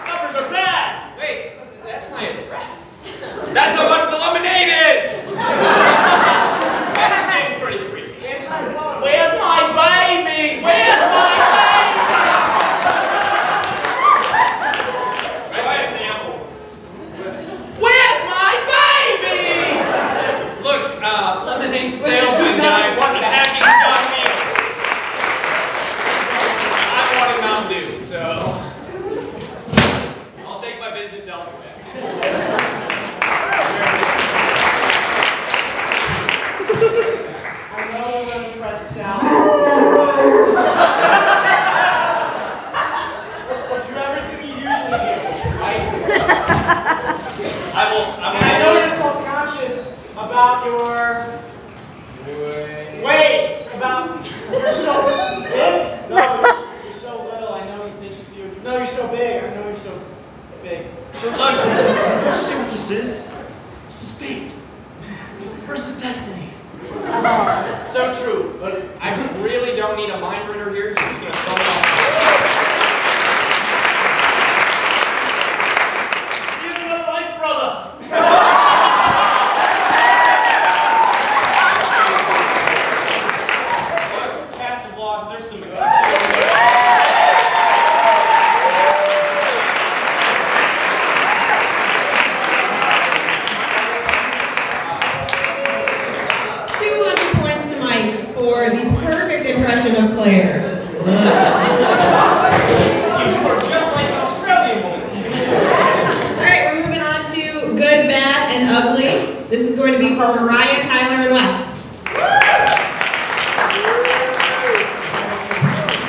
Numbers are bad. Wait, that's my address. That's how much the lemonade is. lemonade salesman guy attacking John Neal. I wanted Mountain Dew, so I'll take my business elsewhere. I know you're going to press Sally. But you're everything you usually do, right? I will. And I know you're self-conscious about your weight, about you're so big. No, you're so little. I know you think you do. No, you're so big. I know you're so big. Don't you see what this is? This is fate versus destiny. So true, but I really don't need a mind reader here. You're just gonna throw it off. See you in another life, brother. Cats have lost. There's some action over there. For the perfect impression of Claire. You are just like an Australian woman. Alright, we're moving on to Good, Bad, and Ugly. This is going to be for Mariah, Tyler, and Wes.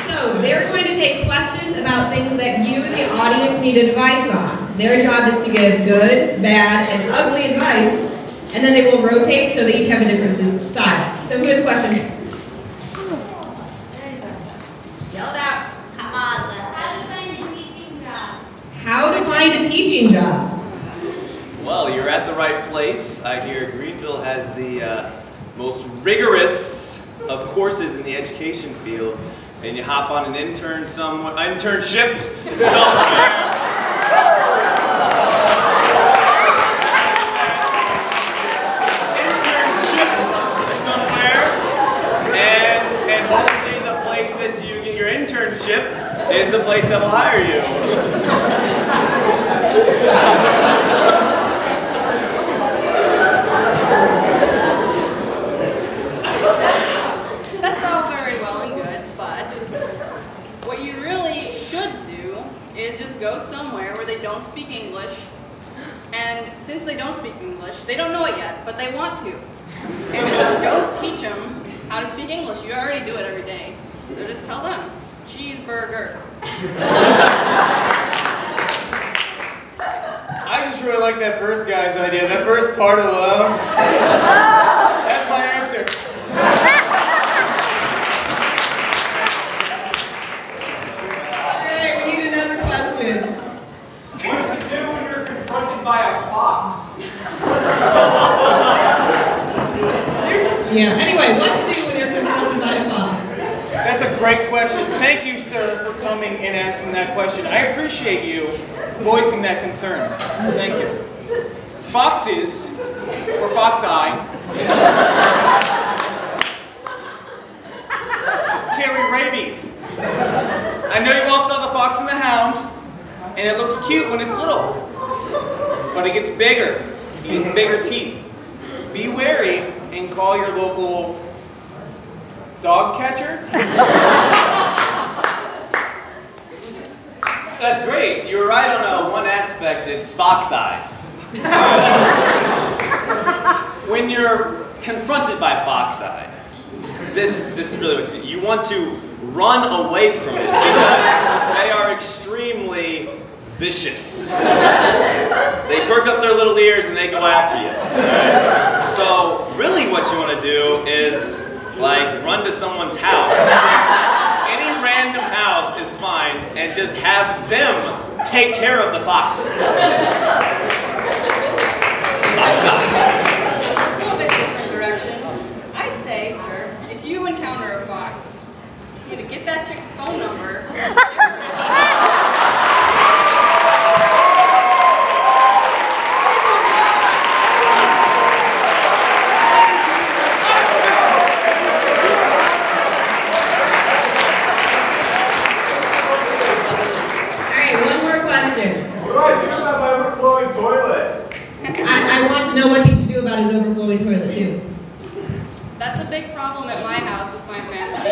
So, they're going to take questions about things that you, the audience, need advice on. Their job is to give good, bad, and ugly advice, and then they will rotate so they each have a different style. So, who has a question? Yell it out. How to find a teaching job? How to find a teaching job? Well, you're at the right place. I hear Greenville has the most rigorous of courses in the education field, and you hop on an internship somewhere. Internship somewhere, and hopefully the place that you get your internship is the place that will hire you. That's all very well and good, but what you really should do is just go somewhere where they don't speak English, and since they don't speak English, they don't know it yet, but they want to. And just go teach them how to speak English. You already do it every day, so just tell them, cheeseburger. I just really like that first guy's idea. That first part alone. That's my answer. Alright, we need another question. What to do when you're confronted by a fox? Anyway, what to do when you're confronted by a fox? That's a great question. Thank you, sir, for coming and asking that question. I appreciate you voicing that concern. Thank you. Foxes, or foxeye, carry rabies. I know you all saw The Fox and the Hound, and it looks cute when it's little, but it gets bigger. It gets bigger teeth. Be wary and call your local dog catcher. That's great. You were right on one aspect. It's fox-eye. When you're confronted by fox-eye, this is really what you want to run away from it because they are extremely vicious. They perk up their little ears and they go after you. So really what you want to do is like run to someone's house. Any random house is fine, and just have them take care of the fox. A little bit different direction. I say, sir, if you encounter a fox, you need to get that chick's phone number. I want to know what he should do about his overflowing toilet, too. That's a big problem at my house with my family.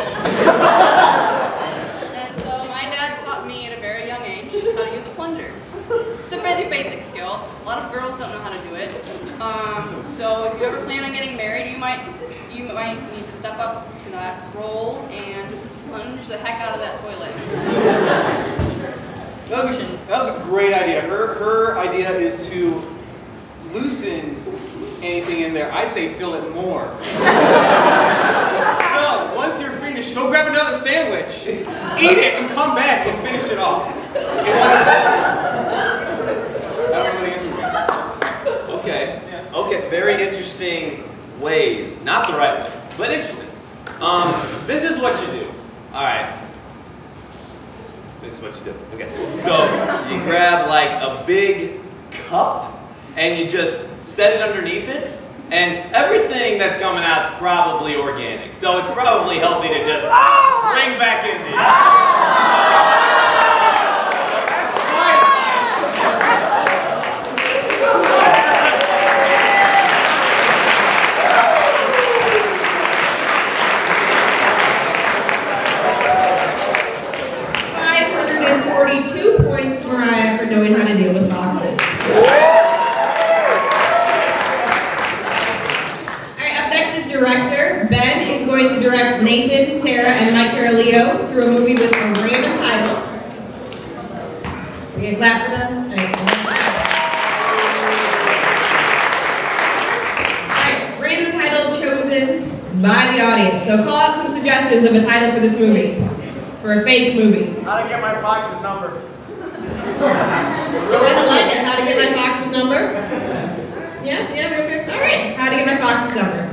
And so my dad taught me at a very young age how to use a plunger. It's a very basic skill. A lot of girls don't know how to do it. So if you ever plan on getting married, you might need to step up to that role and just plunge the heck out of that toilet. That was a great idea. Her idea is to loosen anything in there. I say fill it more. So once you're finished, go grab another sandwich, eat it, and come back and finish it off. Okay. Okay. Very interesting ways. Not the right way, but interesting. This is what you do. All right. This is what you do. Okay. So you grab like a big cup and you just set it underneath it, and everything that's coming out is probably organic. So it's probably healthy to just bring back in the points to Mariah for knowing how to deal with foxes. Alright, up next is director. Ben is going to direct Nathan, Sarah, and Mike Carolio through a movie with a random titles. We can clap for them? Alright, random title chosen by the audience. So call out some suggestions of a title for this movie. For a fake movie. How to get my fox's number. I like it. How to get my fox's number? Yeah, very good. All right. How to get my fox's number.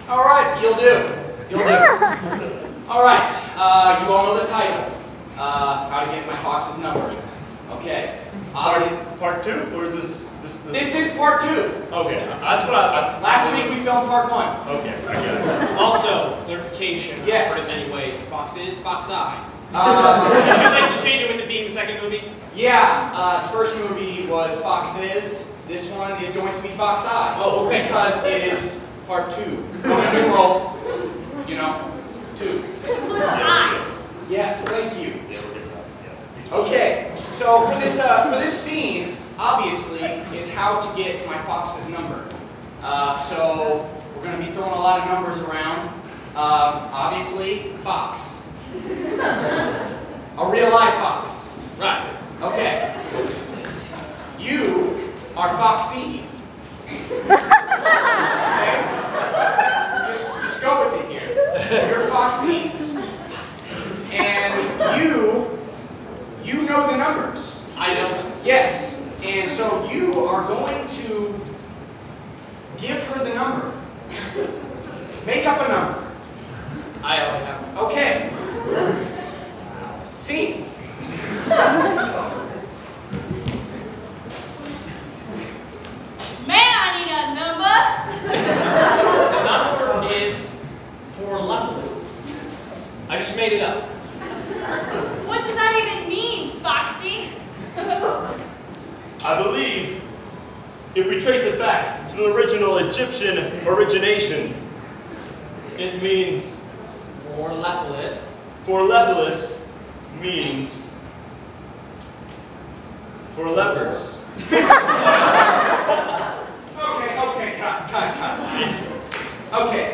All right, you'll do. You'll do. All right, you all know the title. How to get my fox's number. Okay. Part 2, or is This is part 2. Okay, that's what I Last week we filmed part 1. Okay, I get it. Also, clarification. Yes. I've heard it many ways. Fox is, fox I. Would you like to change it with it being the second movie? Yeah, the first movie was Fox Is. This one is going to be Fox I. Oh, okay. Because it is part 2. Roman numeral, 2. Which includes eyes. Yes, thank you. Okay, so for this scene, obviously, it's how to get my fox's number. So we're going to be throwing a lot of numbers around. Obviously, fox. A real live fox. Right. Okay. You are Foxy. Okay? Just go with it here. You're Foxy. And you know the numbers. I know them. Yes. And so you are going to give her the number. Make up a number. I already have one. Okay. Scene. Man, I need a number. The number is 4 levels. I just made it up. What does that even mean, Foxy? I believe if we trace it back to the original Egyptian origination, it means 4 leveless. 4 leveless means 4 lepers. Okay, cut. Okay,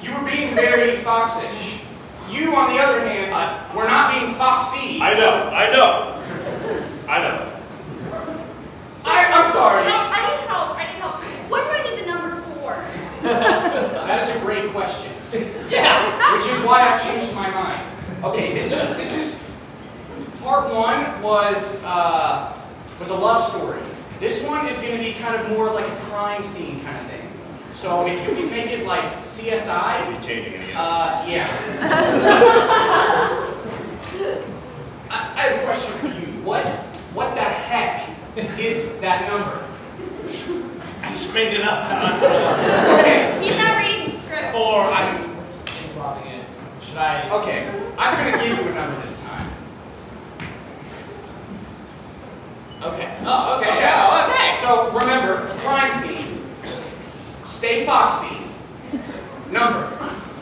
you were being very foxish. You, on the other hand, were not being foxy. I know. I'm sorry. I need help. What do I need the number for? That is a great question. Yeah. Which is why I've changed my mind. Okay, this is part 1 was a love story. This one is going to be kind of more like a crime scene kind of thing. So if you can make it like CSI, We'll be changing it again. yeah. I have a question for you. What the heck is that number? I just made it up. Okay. He's not reading the script. Or I'm improvising it. Should I? Okay, I'm going to give you a number this time. Okay. Oh, okay. Yeah. Okay. So remember, crime scene. Stay foxy. Number.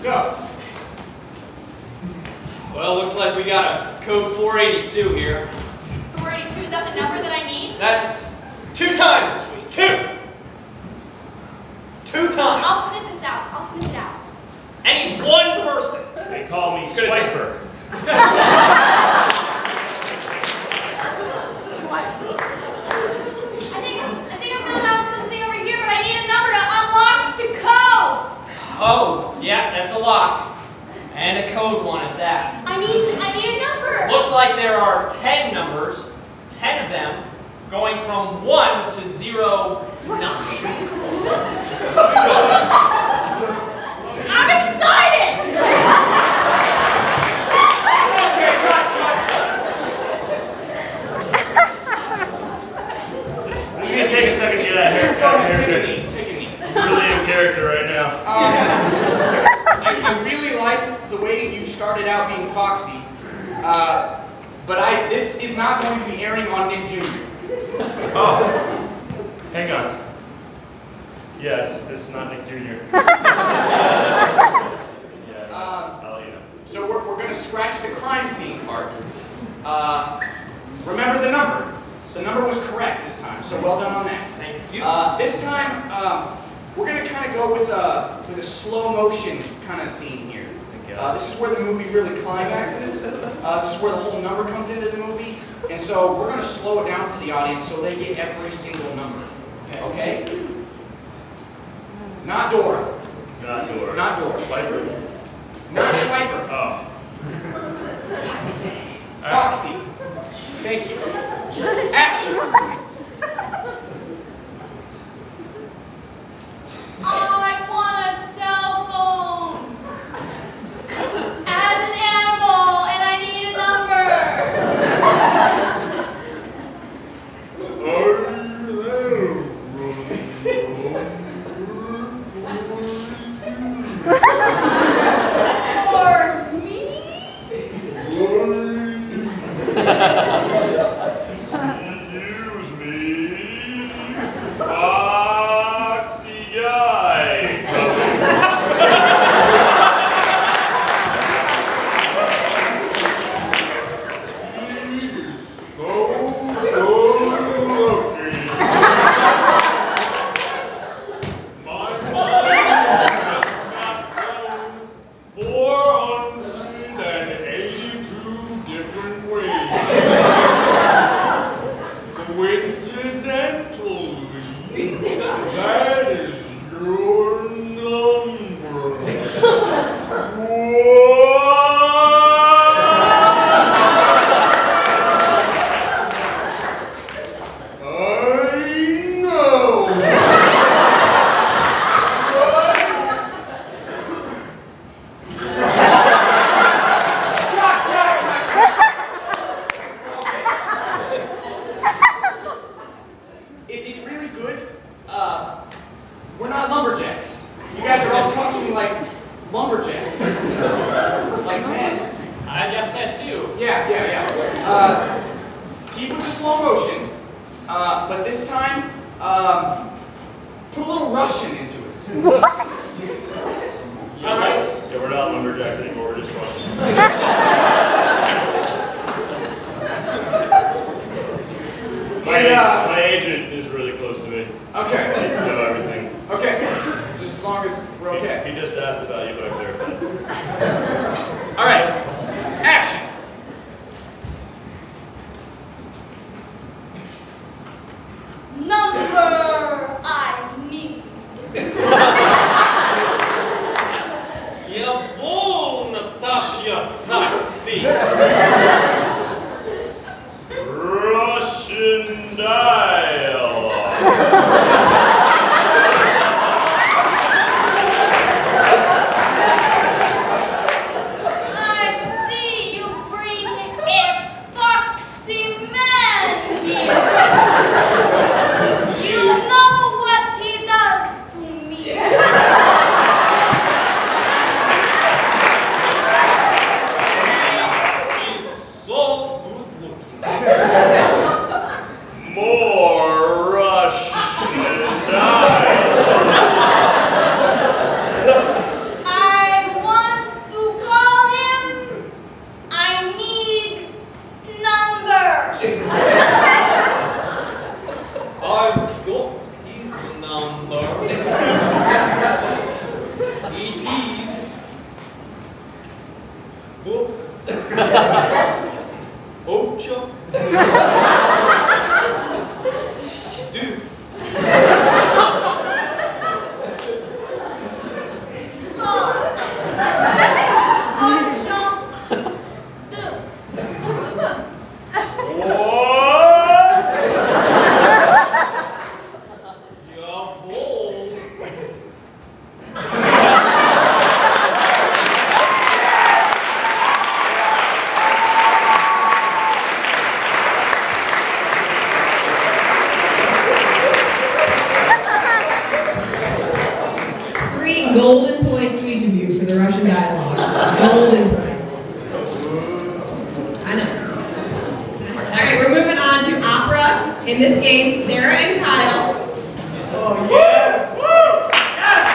Go. Well, looks like we got a code 482 here. 482, is that the number that I need? That's 2 times this week. 2 times. I'll snip this out. I'll snip it out. Any one person. They call me Could've taken Swiper. I think I found something over here, but I need a number to unlock the code. Oh, yeah, that's a lock. And a code one at that. I need a number. Looks like there are 10 numbers, 10 of them, going from 1 to 0 to 9. I'm excited. I'm gonna take a second to get that haircut. Take a knee. Really in character right now. I really like the way you started out being foxy, but this is not going to be airing on Nick Jr. Oh, hang on. Yeah, this is not Nick Jr. Yeah, I'll let you know. So we're going to scratch the crime scene part. Remember the number. The number was correct this time, so well done on that. Thank you. This time, we're going to kind of go with a slow motion kind of scene here. This is where the movie really climaxes. This is where the whole number comes into the movie. And so we're going to slow it down for the audience so they get every single number. Okay? Not Dora. Not Dora. Not Dora. Swiper? Not Swiper. Oh. Foxy. Thank you. Action. I want a cell phone. As an animal, and I need a For me? Excuse me. Foxy guy. It's really good. We're not lumberjacks. You guys are all talking like lumberjacks. Like men. I got that too. Yeah. Keep with the slow motion. But this time, put a little Russian into it. All right? Yeah, we're not lumberjacks anymore, we're just Russians. My agent is really close to me. Okay. He needs to know everything. Okay. Just as long as we're okay. He just asked about you, but I clarified. All right. Action. number I need. Jawohl, Natasha, Nazi. Russian dialogue. I see you bring a foxy man here. You know what he does to me. He's so good looking. awarding golden points to each of you for the Russian dialogue. Golden points. I know. All right, we're moving on to opera. In this game, Sarah and Kyle. Oh, yes! Woo! Yes!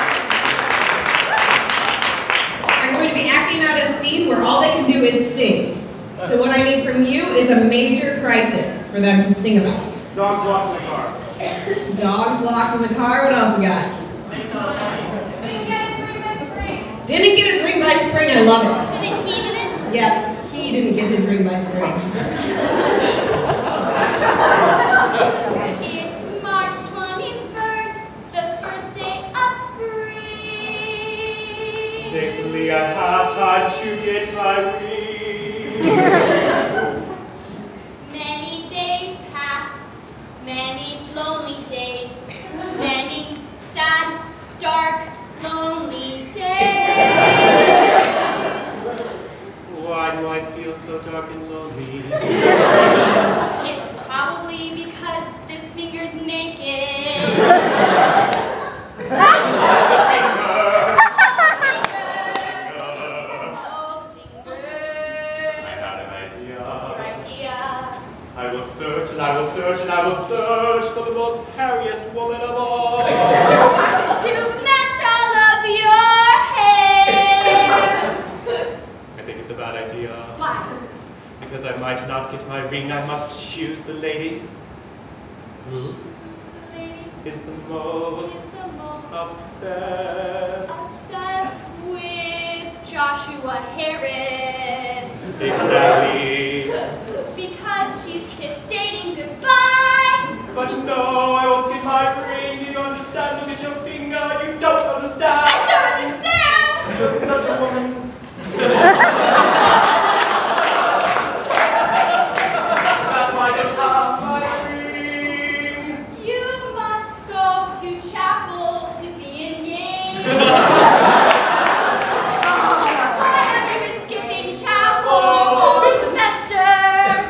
Are going to be acting out a scene where all they can do is sing. So what I need from you is a major crisis for them to sing about. Dog's locked in the car. Dogs locked in the car. What else we got? Didn't get his ring by spring. I love it. Didn't he get it? Yeah, he didn't get his ring by spring. It's March 21st, the first day of spring. Thankfully, I had time to get my ring. Many days pass, many lonely days, many sad, dark, lonely days. Why do I feel so dark and lonely? It's probably because this finger's naked. I will search and I will search and I will search for the most hairiest woman of all. To match all of your hair. I think it's a bad idea. Why? Because I might not get my ring, I must choose the lady who is the most Obsessed with Joshua Harris. Exactly. Because she's kissed dating goodbye. But no, I won't get my ring. You understand? Look at your finger. You don't understand. I don't understand. You're such a woman. That's why I don't have my ring. You must go to chapel to be engaged. Why have you been skipping chapel all semester?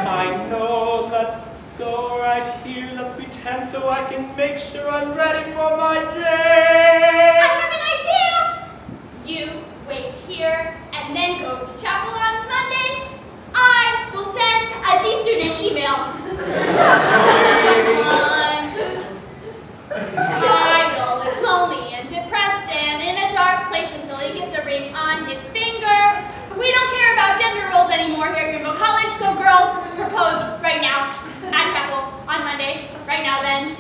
I know. Let's go right here. Let's pretend so I can make sure I'm ready for my day. I have an idea. You wait here and then go to chapel on Monday. I will send a D student email. Kyle is lonely and depressed and in a dark place until he gets a ring on his finger. We don't care about gender roles anymore here at Greenville College, so girls, propose right now at chapel on Monday. Right now, then.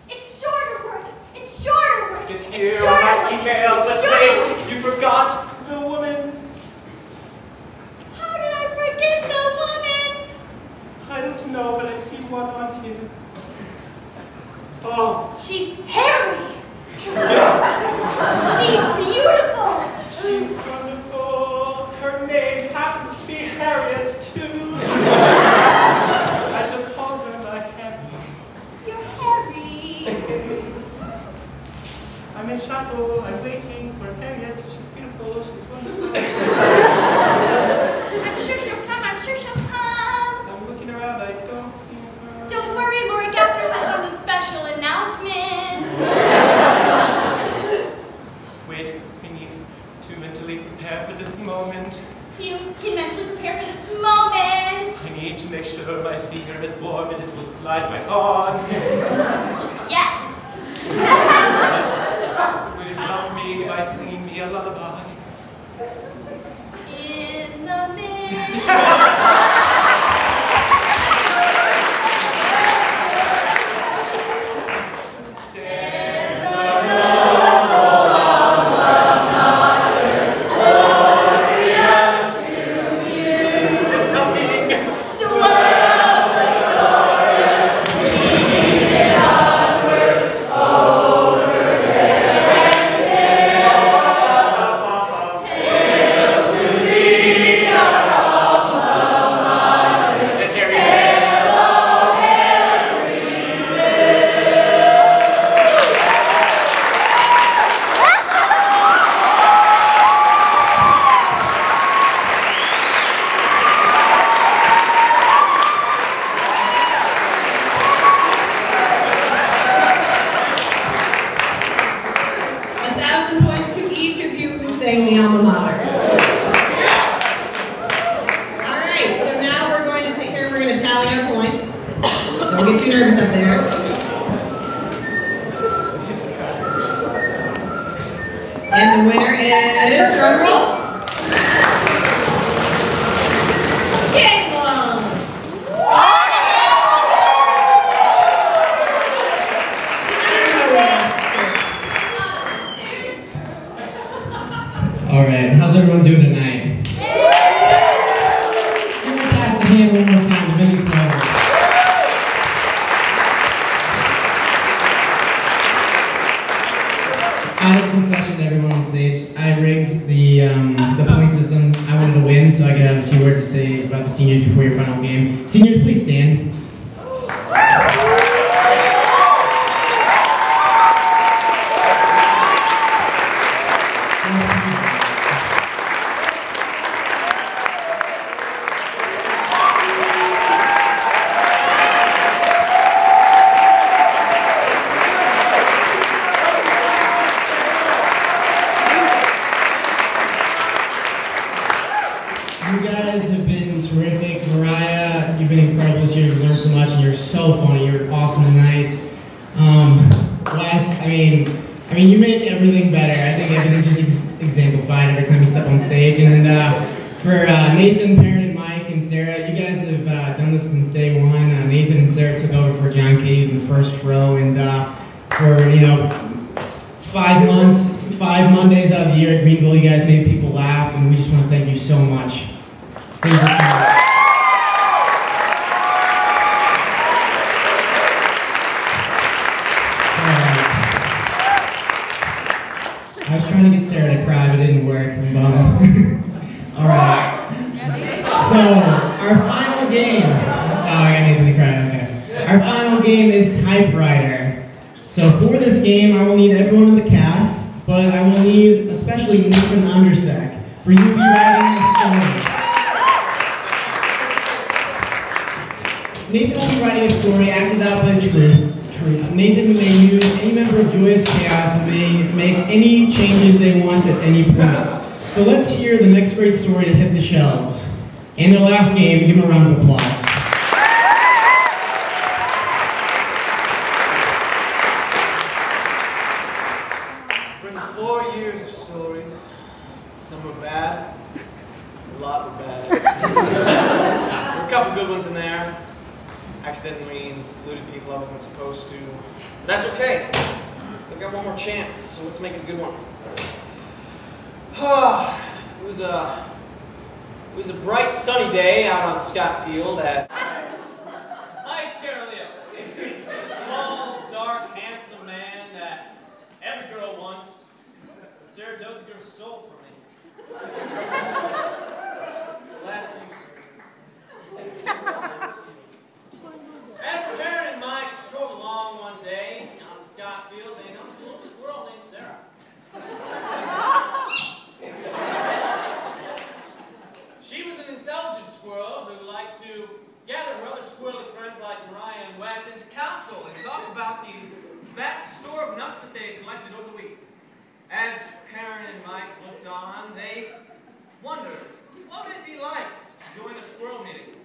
It's shorter work. It's shorter work. It's here on my email. Let's wait. You forgot the woman. How did I forget the woman? I don't know, but I see one on here. Oh, She's hairy. yes. She's beautiful. She's wonderful. Her name happens to be Harriet, too. I shall call her my Harriet. You're hairy. I'm in chapel. I'm waiting for Harriet. She's beautiful. She's wonderful. I'm sure she'll come. I'm sure she'll come. I'm looking around. I don't see her. Don't worry, Lori Gaffner says there's a special announcement. Wait, I need to mentally prepare for this moment. You can mentally prepare for this moment. I need to make sure my finger is warm and it will slide right on. Yes. Will you help me by singing me a lullaby? In the midst. Oh, representing the alma mater. All right, so now we're going to sit here and we're going to tally our points. Don't get too nervous up there. And the winner is, drum roll, Caleb. All right, how's everyone doing tonight? I'm gonna pass the hand one more time to Vinny Crow. I have a confession to everyone on stage. I rigged the point system. I wanted to win, so I could have a few words to say about the seniors before your final game. Seniors, please stand. You guys have been terrific. Mariah, you've been incredible this year. You've learned so much, and you're so funny. You're awesome tonight. Wes, I mean, you make everything better. I think everything's just exemplified every time you step on stage. And for Nathan, Perrin, and Mike, and Sarah, you guys have done this since day one. Nathan and Sarah took over for John Caves in the first row, and for 5 months, 5 Mondays out of the year at Greenville, you guys made people laugh, and we just want to thank you so much. Thank you so much. I was trying to get Sarah to cry, but it didn't work. I'm bummed. All right. So, our final game. Oh, I got Nathan to cry. Okay. Our final game is typewriter. So, for this game, I will need everyone in the cast, but I will need especially Nathan Undersec for you to be writing the story. Nathan will be writing a story acted out by the troupe. Nathan may use any member of Joyous Chaos and may make any changes they want at any point. So let's hear the next great story to hit the shelves. And their last game, give them a round of applause. For the 4 years of stories, some were bad, a lot were bad. There were a couple good ones in there. Accidentally included people I wasn't supposed to. But that's okay. So I've got one more chance, so let's make it a good one. It was a bright sunny day out on Scott Field at... Hi, Carolina. Tall, dark, handsome man that every girl wants. But Sarah Dothger stole from me. Last you. As Perrin and Mike strolled along one day on Scott Field, they noticed a little squirrel named Sarah. She was an intelligent squirrel who liked to gather her other squirrely friends like Mariah and Wes into council and talk about the vast store of nuts that they had collected over the week. As Perrin and Mike looked on, they wondered, what would it be like to join a squirrel meeting?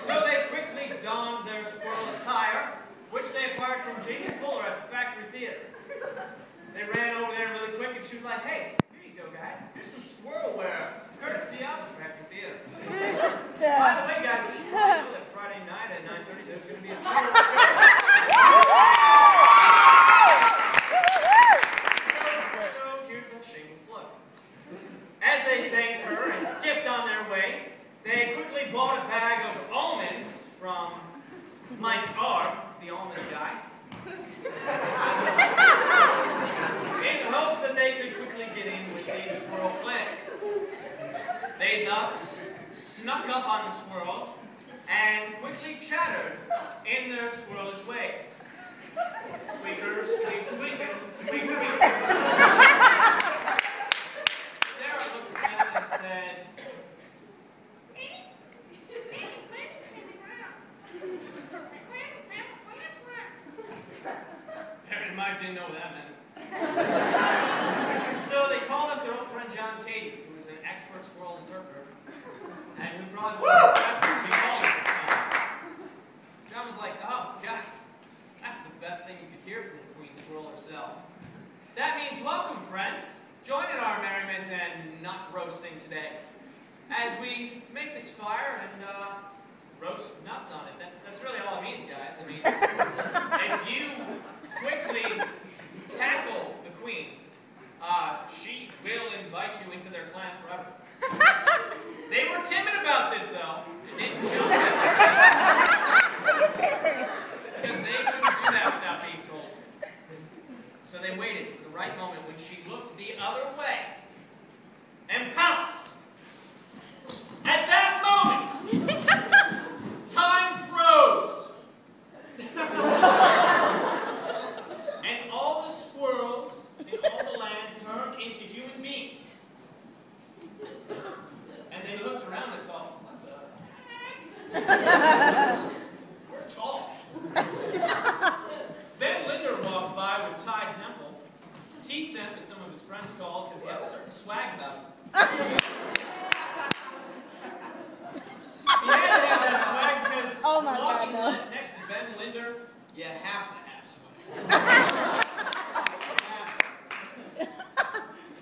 So they quickly donned their squirrel attire, which they acquired from Jamie Fuller at the Factory Theater. They ran over there really quick, and she was like, hey, here you go, guys. Here's some squirrel wear, courtesy of the Factory Theater. By the way, guys, you should probably know that Friday night at 9:30 there's going to be a squirrel show. So here's a shameless plug. As they thanked her and skipped on their way, they quickly bought a bag of almonds from Mike Farr, the almond guy, in hopes that they could quickly get in with the squirrel clinic. They thus snuck up on the squirrels and quickly chattered in their squirrelish ways. Squeaker, squeak, squeaker, squeak, squeak. Sarah looked at them and said, Perrin and Mike didn't know what that meant. So they called up their old friend John expert squirrel interpreter, and we probably won't expect him to be called at this time. John was like, oh, guys, that's the best thing you could hear from the queen squirrel herself. That means welcome, friends. Join in our merriment and nut roasting today, as we make this fire and roast nuts on it. That's really all it means, guys. I mean, if you quickly tackle the queen, she will invite you into their clan forever. They were timid about this, though. They didn't jump because they couldn't do that without being told. So they waited for the right moment when she looked the other way and pounced. At that moment, time froze. And all the squirrels in all the land turned into human beings. And they looked around and thought, what the heck? We're tall. Ben Linder walked by with Ty Semple. T-Semp, as some of his friends called, because he had a certain swag about him. He had to have that swag because walking next to Ben Linder, you have to have swag.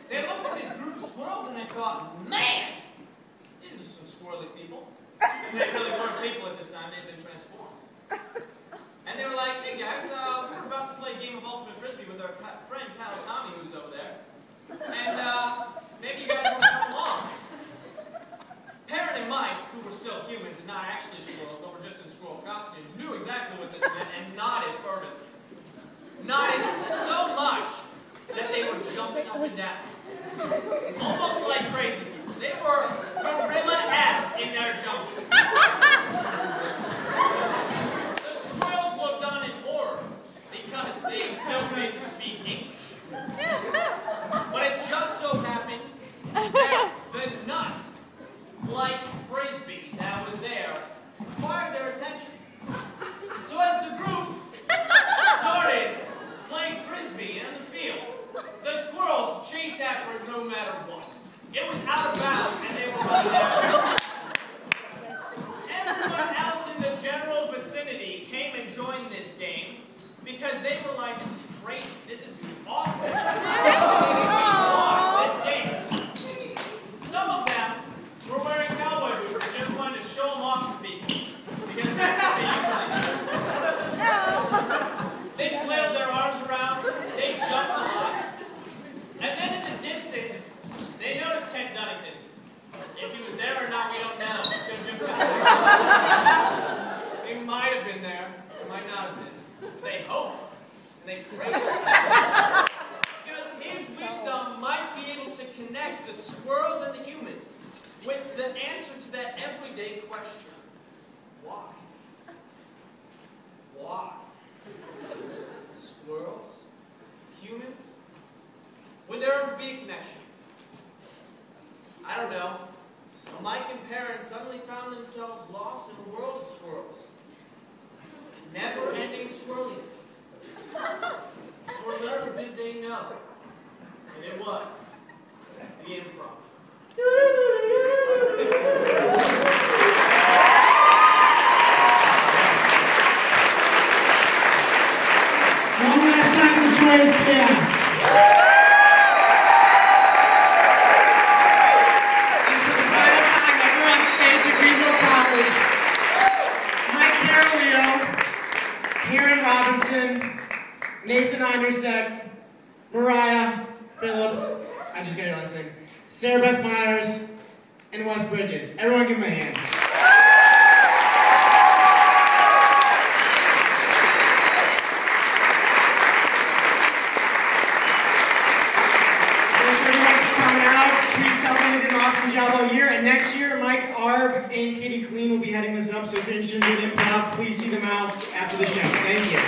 They looked at this group of squirrels and they thought, man, these are some squirrely people. Because they really weren't people at this time, they'd been transformed. And they were like, hey guys, we're about to play a game of Ultimate Frisbee with our friend Kyle Tommy, who's over there. And maybe you guys want to come along. Perrin and Mike, who were still humans and not actually squirrels, but were just in squirrel costumes, knew exactly what this meant and nodded fervently. Nodded so much that they were jumping up and down. Almost like crazy people. They were gorilla-esque in their jumping. The squirrels looked on in horror because they still didn't speak English. But it just so happened that the nut, like frisbee that was there, acquired their attention. So as the group started playing frisbee in the field, the squirrels chased after it no matter what. It was out of bounds and they were running after it. Everyone else in the general vicinity came and joined this game because they were like, this is crazy, this is awesome. This game. Some of them were wearing cowboy boots and just wanted to show them off to people. Because that's what they usually do. They flailed their arms around, they jumped a lot. And then in the distance, they noticed Ken Dunnington. If he was there or not, we don't know. He could have just been there. He might have been there, he might not have been. But they hoped, and they prayed. Because his wisdom might be able to connect the squirrels and the humans with the answer to that everyday question. Why? Why? Squirrels? Humans? Would there ever be a connection? I don't know. Well, Mike and Perrin suddenly found themselves lost in a world of squirrels. Never-ending swirliness. For little did they know. And it was the improv. One last time for Joyous Chaos. And for the final time ever on stage at Greenville College, Mike Carolio, Karen Robinson, Nathan Anderson, Mariah Phillips, I just got your last name, Sarah Beth Myers, and Wes Bridges. Everyone give them a hand. Thanks everyone for coming out. Please tell them they did an awesome job all year. And next year, Mike Arb and Katie Clean will be heading this up. So if you're interested in improv, please see them out after the show. Thank you.